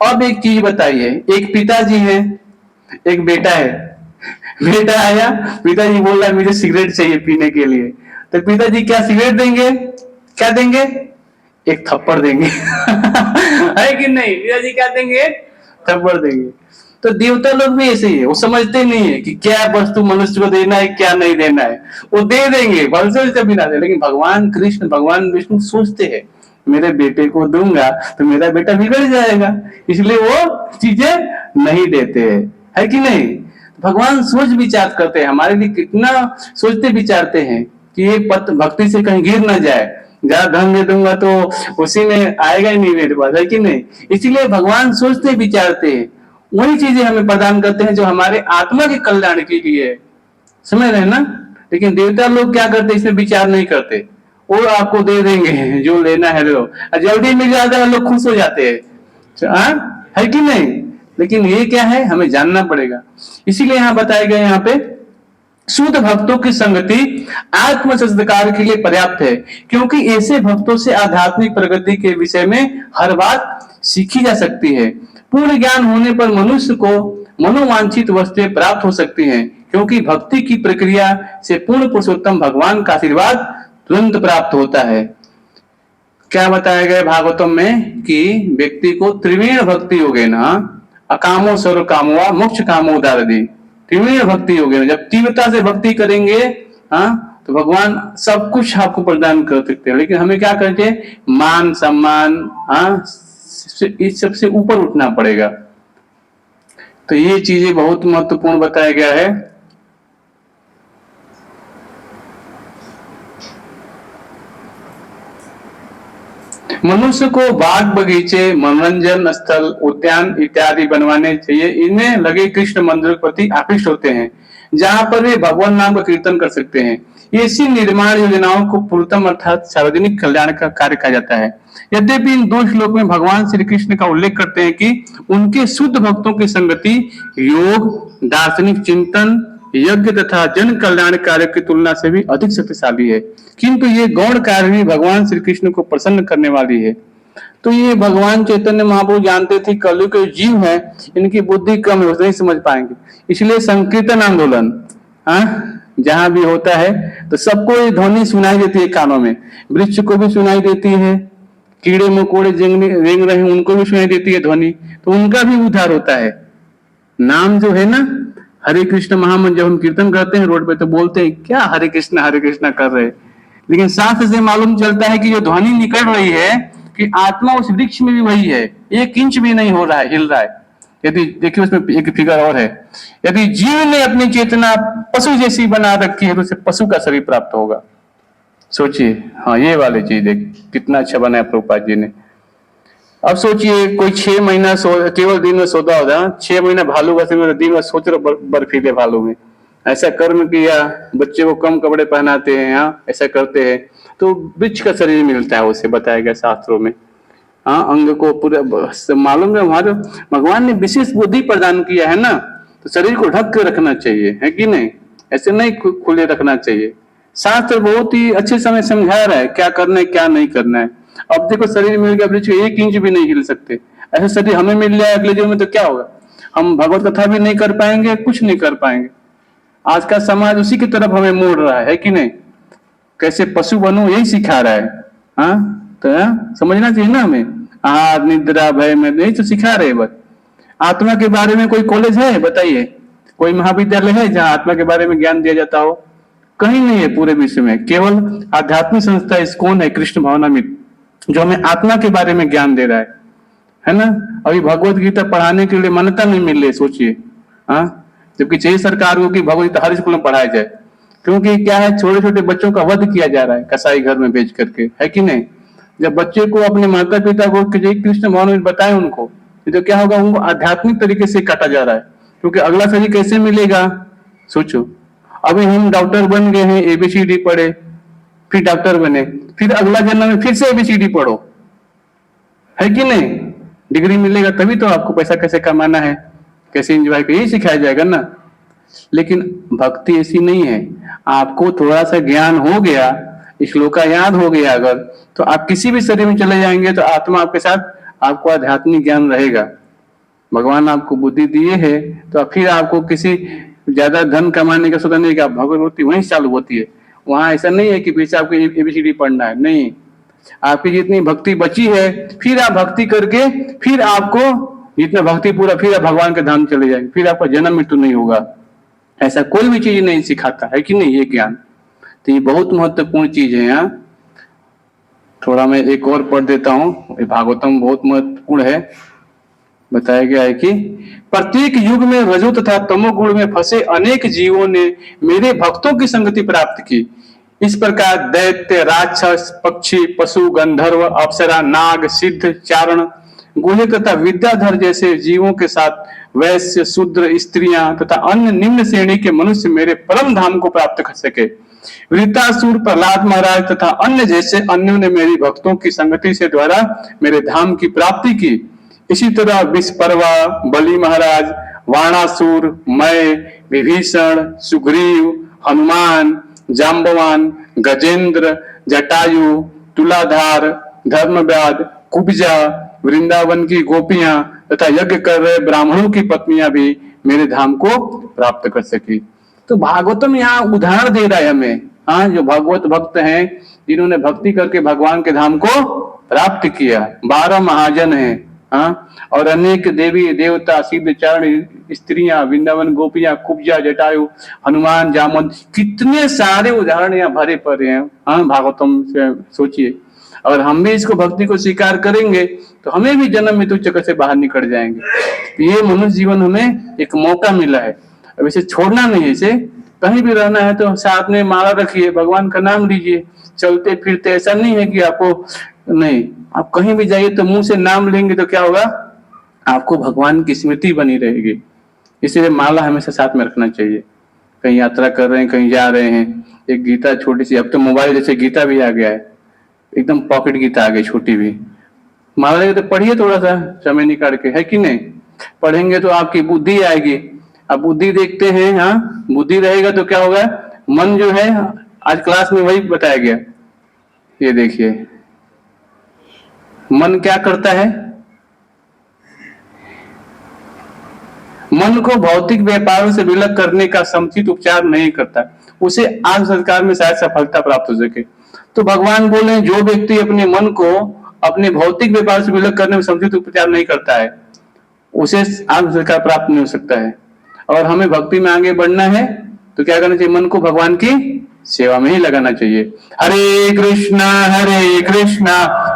अब एक चीज बताइए, एक पिताजी है, एक बेटा है। बेटा आया, पिताजी बोल रहा है मुझे सिगरेट चाहिए पीने के लिए, तो पिताजी क्या सिगरेट देंगे? क्या देंगे? एक थप्पड़ देंगे। है कि नहीं? पिताजी क्या देंगे? थप्पड़ देंगे। तो देवता लोग भी ऐसे ही है, वो समझते नहीं है कि क्या वस्तु मनुष्य को देना है क्या नहीं देना है, वो दे देंगे भरोसे से बिना दे। लेकिन भगवान कृष्ण भगवान विष्णु सोचते हैं मेरे बेटे को दूंगा तो मेरा बेटा बिगड़ जाएगा, इसलिए वो चीजें नहीं देते है कि नहीं। भगवान सोच विचार करते हैं हमारे लिए, कितना सोचते विचारते हैं कि ये भक्ति से कहीं गिर ना जाए, ज्यादा धन दे दूंगा तो उसी में आएगा ही नहीं मेरे पास, है कि नहीं। इसीलिए भगवान सोचते विचारते हैं, वही चीजें हमें प्रदान करते हैं जो हमारे आत्मा के कल्याण के लिए है, समझ रहे हैं ना। लेकिन देवता लोग क्या करते हैं, इसमें विचार नहीं करते, वो आपको दे देंगे जो लेना है लो, जल्दी मिल जाता है लोग खुश हो जाते हैं, है कि नहीं। लेकिन ये क्या है, हमें जानना पड़ेगा। इसीलिए यहाँ बताया गया, यहाँ पे शुद्ध भक्तों की संगति आत्म संस्कार के लिए पर्याप्त है, क्योंकि ऐसे भक्तों से आध्यात्मिक प्रगति के विषय में हर बात सीखी जा सकती है। पूर्ण ज्ञान होने पर मनुष्य को मनोवांछित वस्तुएं प्राप्त हो सकती हैं, क्योंकि भक्ति की प्रक्रिया से पूर्ण पुरुषोत्तम भगवान का आशीर्वाद तुरंत प्राप्त होता है। क्या बताया गया भागवतम में कि व्यक्ति को त्रिवेण भक्ति योगेन अकामो सर्व कामवा मोक्ष कामो उदारदी, त्रिवेण भक्ति योगेन, जब तीव्रता से भक्ति करेंगे तो भगवान सब कुछ आपको प्रदान कर सकते हैं। लेकिन हमें क्या करते हैं, मान सम्मान इस सबसे ऊपर उठना पड़ेगा। तो ये चीजें बहुत महत्वपूर्ण बताया गया है। मनुष्य को बाग बगीचे मनोरंजन स्थल उद्यान इत्यादि बनवाने चाहिए, इनमें लगे कृष्ण मंदिर के प्रति आकृष्ट होते हैं, जहां पर वे भगवान नाम का कीर्तन कर सकते हैं। ऐसी निर्माण योजनाओं को पूर्णतम अर्थात सार्वजनिक कल्याण का कार्य कहा जाता है। यद्यपि इन 2 श्लोक में भगवान श्री कृष्ण का उल्लेख करते हैं कि उनके शुद्ध भक्तों की संगति योग दार्शनिक चिंतन यज्ञ तथा जन कल्याण कार्य की तुलना से भी अधिक शक्तिशाली है, किंतु ये गौण कार्य भी भगवान श्री कृष्ण को प्रसन्न करने वाली है। तो ये भगवान चैतन्य महाप्रभु जानते थे कलयुग के जीव है, इनकी बुद्धि कम है, नहीं समझ पाएंगे। इसलिए संकीर्तन आंदोलन जहां भी होता है तो सबको ये ध्वनि सुनाई देती है कानों में, वृक्ष को भी सुनाई देती है, कीड़े मकोड़े रेंग रहे हैं उनको भी सुनाई देती है ध्वनि, तो उनका भी उद्धार होता है। नाम जो है ना, हरे कृष्ण महामंत्र जब हम कीर्तन करते हैं रोड पे तो बोलते हैं क्या हरे कृष्णा कर रहे हैं, लेकिन शास्त्र से मालूम चलता है कि जो ध्वनि निकल रही है कि आत्मा उस वृक्ष में भी वही है, 1 इंच भी नहीं हो रहा है, हिल रहा है। यदि देखिए उसमें एक फिगर और है, यदि जीव ने अपनी चेतना पशु जैसी बना रखी है तो उसे पशु का शरीर प्राप्त होगा। सोचिए, ये वाली चीज देख कितना अच्छा बनाया प्रभुपाद जी ने। अब सोचिए कोई 6 महीना केवल दिन में सोता होता है, 6 महीना भालू का समय दिन में सोच रहे बर्फीले भालू में ऐसा कर्म किया, बच्चे को कम कपड़े पहनाते हैं, ऐसा करते हैं तो वृक्ष का शरीर मिलता है, उसे बताया गया शास्त्रों में। अंग को पूरा मालूम है, हमारे भगवान ने विशेष बुद्धि प्रदान किया है ना, तो शरीर को ढक के रखना चाहिए, है कि नहीं, ऐसे नहीं खुले रखना चाहिए। शास्त्र बहुत ही अच्छे समय समझा रहा है क्या करना है क्या नहीं करना है। अब देखो शरीर मिल गया, वृक्ष 1 इंच भी नहीं हिल सकते, ऐसे शरीर हमें मिल जाए अगले जीवन में तो क्या होगा, हम भगवत कथा भी नहीं कर पाएंगे, कुछ नहीं कर पाएंगे। आज का समाज उसी की तरफ हमें मोड़ रहा है कि नहीं, कैसे पशु बनो यही सिखा रहा है। तो समझना चाहिए ना हमें, आहार निद्रा भय में यही तो सिखा रहे। बस आत्मा के बारे में कोई कॉलेज है बताइए, कोई महाविद्यालय है जहाँ आत्मा के बारे में ज्ञान दिया जाता हो, कहीं नहीं है पूरे विश्व में। केवल आध्यात्मिक संस्था इस्कॉन है, कृष्ण भावनामृत, जो हमें आत्मा के बारे में ज्ञान दे रहा है ना। अभी भगवत गीता पढ़ाने के लिए मान्यता नहीं मिल रही, सोचिए। जबकि चाहिए सरकार को कि भगवत गीता हर स्कूल में पढ़ाया जाए, क्योंकि क्या है छोटे छोटे बच्चों का वध किया जा रहा है कसाई घर में भेज करके, है कि नहीं। जब बच्चे को अपने माता पिता को कृष्ण भावनामृत बताए उनको, तो क्या होगा, उनको आध्यात्मिक तरीके से काटा जा रहा है, क्योंकि अगला शरीर कैसे मिलेगा सोचो। अभी हम डॉक्टर बन गए हैं, ABCD पढ़े, फिर डॉक्टर बने, फिर अगला जन्म में फिर से ABCD पढ़ो, है कि नहीं। डिग्री मिलेगा तभी तो आपको पैसा कैसे कमाना है, कैसे एंजॉय कर, यही सिखाया जाएगा ना। लेकिन भक्ति ऐसी नहीं है, आपको थोड़ा सा ज्ञान हो गया, श्लोक का याद हो गया अगर, तो आप किसी भी शरीर में चले जाएंगे तो आत्मा आपके साथ, आपको आध्यात्मिक ज्ञान रहेगा। भगवान आपको बुद्धि दिए है तो फिर आपको किसी ज्यादा धन कमाने का सोचा नहीं कि आप भगवती वहीं चालू होती है, वहां ऐसा नहीं है कि पीछे आपको ABCD पढ़ना है, नहीं। आपकी जितनी भक्ति बची है फिर आप भक्ति करके फिर आपको जितना भक्ति पूरा, फिर आप भगवान के धाम चले जाएंगे, फिर आपका जन्म मृत्यु नहीं होगा। ऐसा कोई भी चीज नहीं सिखाता है कि नहीं ये ज्ञान। तो ये बहुत महत्वपूर्ण चीज है। यहाँ थोड़ा मैं एक और पढ़ देता हूँ, भागवतम बहुत महत्वपूर्ण है। बताया गया है कि प्रत्येक युग में रजो तथा तमोगुण में फंसे अनेक जीवों ने मेरे भक्तों की संगति प्राप्त की। इस प्रकार दैत्य, राक्षस, पक्षी, पशु, गंधर्व, अप्सरा, नाग, सिद्ध, चारण, गुहे तथा विद्याधर जैसे जीवों के साथ वैश्य, शूद्र, स्त्रियां तथा अन्य निम्न श्रेणी के मनुष्य मेरे परम धाम को प्राप्त कर सके। वृत्तासुर, प्रहलाद महाराज तथा अन्य जैसे अन्यों ने मेरी भक्तों की संगति से द्वारा मेरे धाम की प्राप्ति की। इसी तरह विस्पर्वा, बलि महाराज, वाणासुर, मैं, विभीषण, सुग्रीव, हनुमान, जाम्बवान, गजेंद्र, जटायु, तुलाधार, धर्मव्याध, कुब्जा, वृंदावन की गोपियां तथा यज्ञ कर रहे ब्राह्मणों की पत्नियां भी मेरे धाम को प्राप्त कर सकी। तो भागवतम यहाँ उदाहरण दे रहा है हमें। हाँ, जो भगवत भक्त हैं, जिन्होंने भक्ति करके भगवान के धाम को प्राप्त किया, 12 महाजन हैं। हाँ, और अनेक देवी देवता, सिद्ध, चारण, स्त्रियां, वृंदावन गोपियां, कुब्जा, जटायु, हनुमान, जामवंत, कितने सारे उदाहरण यहाँ भरे पड़े हैं। हाँ, भागवतम से सोचिए। अगर हम भी इसको भक्ति को स्वीकार करेंगे तो हमें भी जन्म मृत्यु चक्र से बाहर निकल जाएंगे। तो ये मनुष्य जीवन हमें एक मौका मिला है, अब इसे छोड़ना नहीं है। इसे कहीं भी रहना है तो साथ में माला रखिए, भगवान का नाम लीजिए, चलते फिरते। ऐसा नहीं है कि आपको नहीं, आप कहीं भी जाइए तो मुंह से नाम लेंगे तो क्या होगा, आपको भगवान की स्मृति बनी रहेगी। इसलिए माला हमेशा साथ में रखना चाहिए। कहीं यात्रा कर रहे हैं, कहीं जा रहे हैं, एक गीता छोटी सी, अब तो मोबाइल जैसे गीता भी आ गया है, एकदम पॉकेट गीता आ गई छोटी भी। माला लेके तो पढ़िए थोड़ा सा समय निकाल के, है कि नहीं? पढ़ेंगे तो आपकी बुद्धि आएगी। अब बुद्धि देखते हैं। हाँ, बुद्धि रहेगा तो क्या होगा, मन जो है, आज क्लास में वही बताया गया। ये देखिए, मन क्या करता है, मन को भौतिक व्यापारों से विलग करने का समुचित उपचार नहीं करता, उसे आत्म संस्कार में शायद सफलता प्राप्त हो सके। तो भगवान बोले, जो व्यक्ति अपने मन को अपने भौतिक व्यापार से विलग करने में समुचित उपचार नहीं करता है, उसे आत्म संस्कार प्राप्त नहीं हो सकता है। और हमें भक्ति में आगे बढ़ना है तो क्या करना चाहिए, मन को भगवान की सेवा में ही लगाना चाहिए। हरे कृष्णा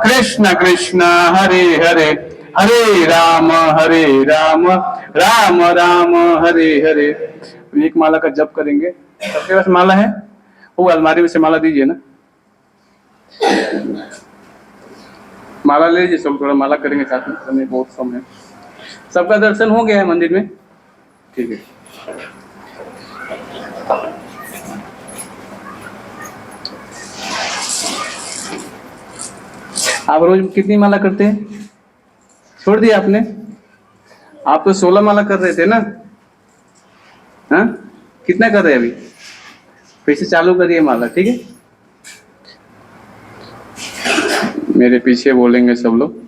कृष्ण कृष्ण हरे हरे, हरे राम राम राम हरे हरे। एक माला का जप करेंगे। सबके पास माला है? वो अलमारी में से माला दीजिए ना, माला ले लीजिए। सब थोड़ा माला करेंगे साथ में, समय बहुत कम है। सबका दर्शन हो गया है मंदिर में? ठीक है। आप रोज कितनी माला करते हैं? छोड़ दिया आपने? आप तो 16 माला कर रहे थे ना? हाँ, कितना कर रहे हैं अभी? फिर से चालू करिए माला, ठीक है? मेरे पीछे बोलेंगे सब लोग।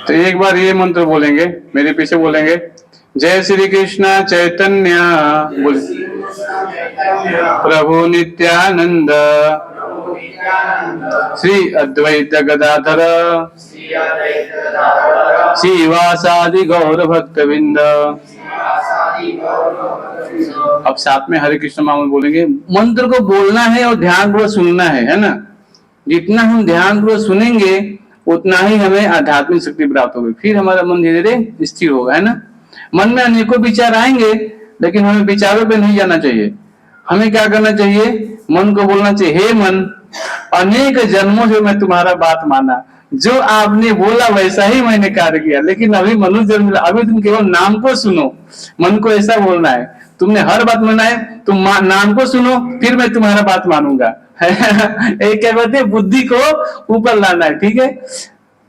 तो एक बार ये मंत्र बोलेंगे, मेरे पीछे बोलेंगे, जय श्री कृष्ण चैतन्य प्रभु नित्यानंद श्री अद्वैत गदाधर श्रीवासादि गौर भक्तविंद। अब साथ में हरे कृष्ण महामंत्र बोलेंगे। मंत्र को बोलना है और ध्यानपूर्वक सुनना है ना? जितना हम ध्यानपूर्वक सुनेंगे उतना ही हमें आध्यात्मिक शक्ति प्राप्त होगी, फिर हमारा मन धीरे धीरे स्थिर होगा, है ना? मन में अनेकों विचार आएंगे, लेकिन हमें विचारों पे नहीं जाना चाहिए। हमें क्या करना चाहिए, मन को बोलना चाहिए, हे मन, अनेक जन्मों से मैं तुम्हारा बात माना, जो आपने बोला वैसा ही मैंने कार्य किया, लेकिन अभी मनुष्य जन्म मिला, अभी तुम केवल नाम को सुनो। मन को ऐसा बोलना है, तुमने हर बात माना है, तुम नाम को सुनो, फिर मैं तुम्हारा बात मानूंगा। एक क्या कहते हैं, बुद्धि को ऊपर लाना है, ठीक है?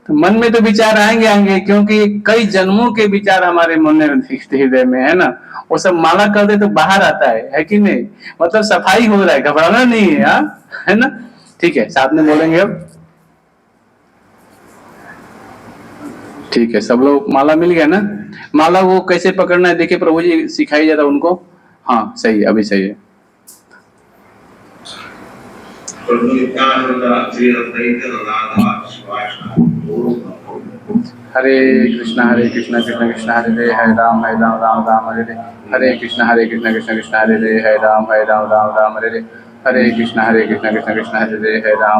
तो मन में तो विचार आएंगे आएंगे, क्योंकि कई जन्मों के विचार हमारे मन में हृदय में है ना, वो सब माला कर दे तो बाहर आता है कि नहीं? मतलब सफाई हो रहा है, घबराना नहीं है, हाँ, है ना? ठीक है, साथ में बोलेंगे अब। ठीक है, सब लोग माला मिल गया ना? माला वो कैसे पकड़ना है देखिए, प्रभु जी सिखाई जाता उनको। हाँ सही है, अभी सही है। हरे कृष्णा कृष्णा कृष्णा हरे हरे राम राम राम हरे हरे कृष्णा कृष्णा कृष्णा हरे हरे राम राम राम हरे हरे कृष्णा कृष्णा कृष्णा हरे हरे राम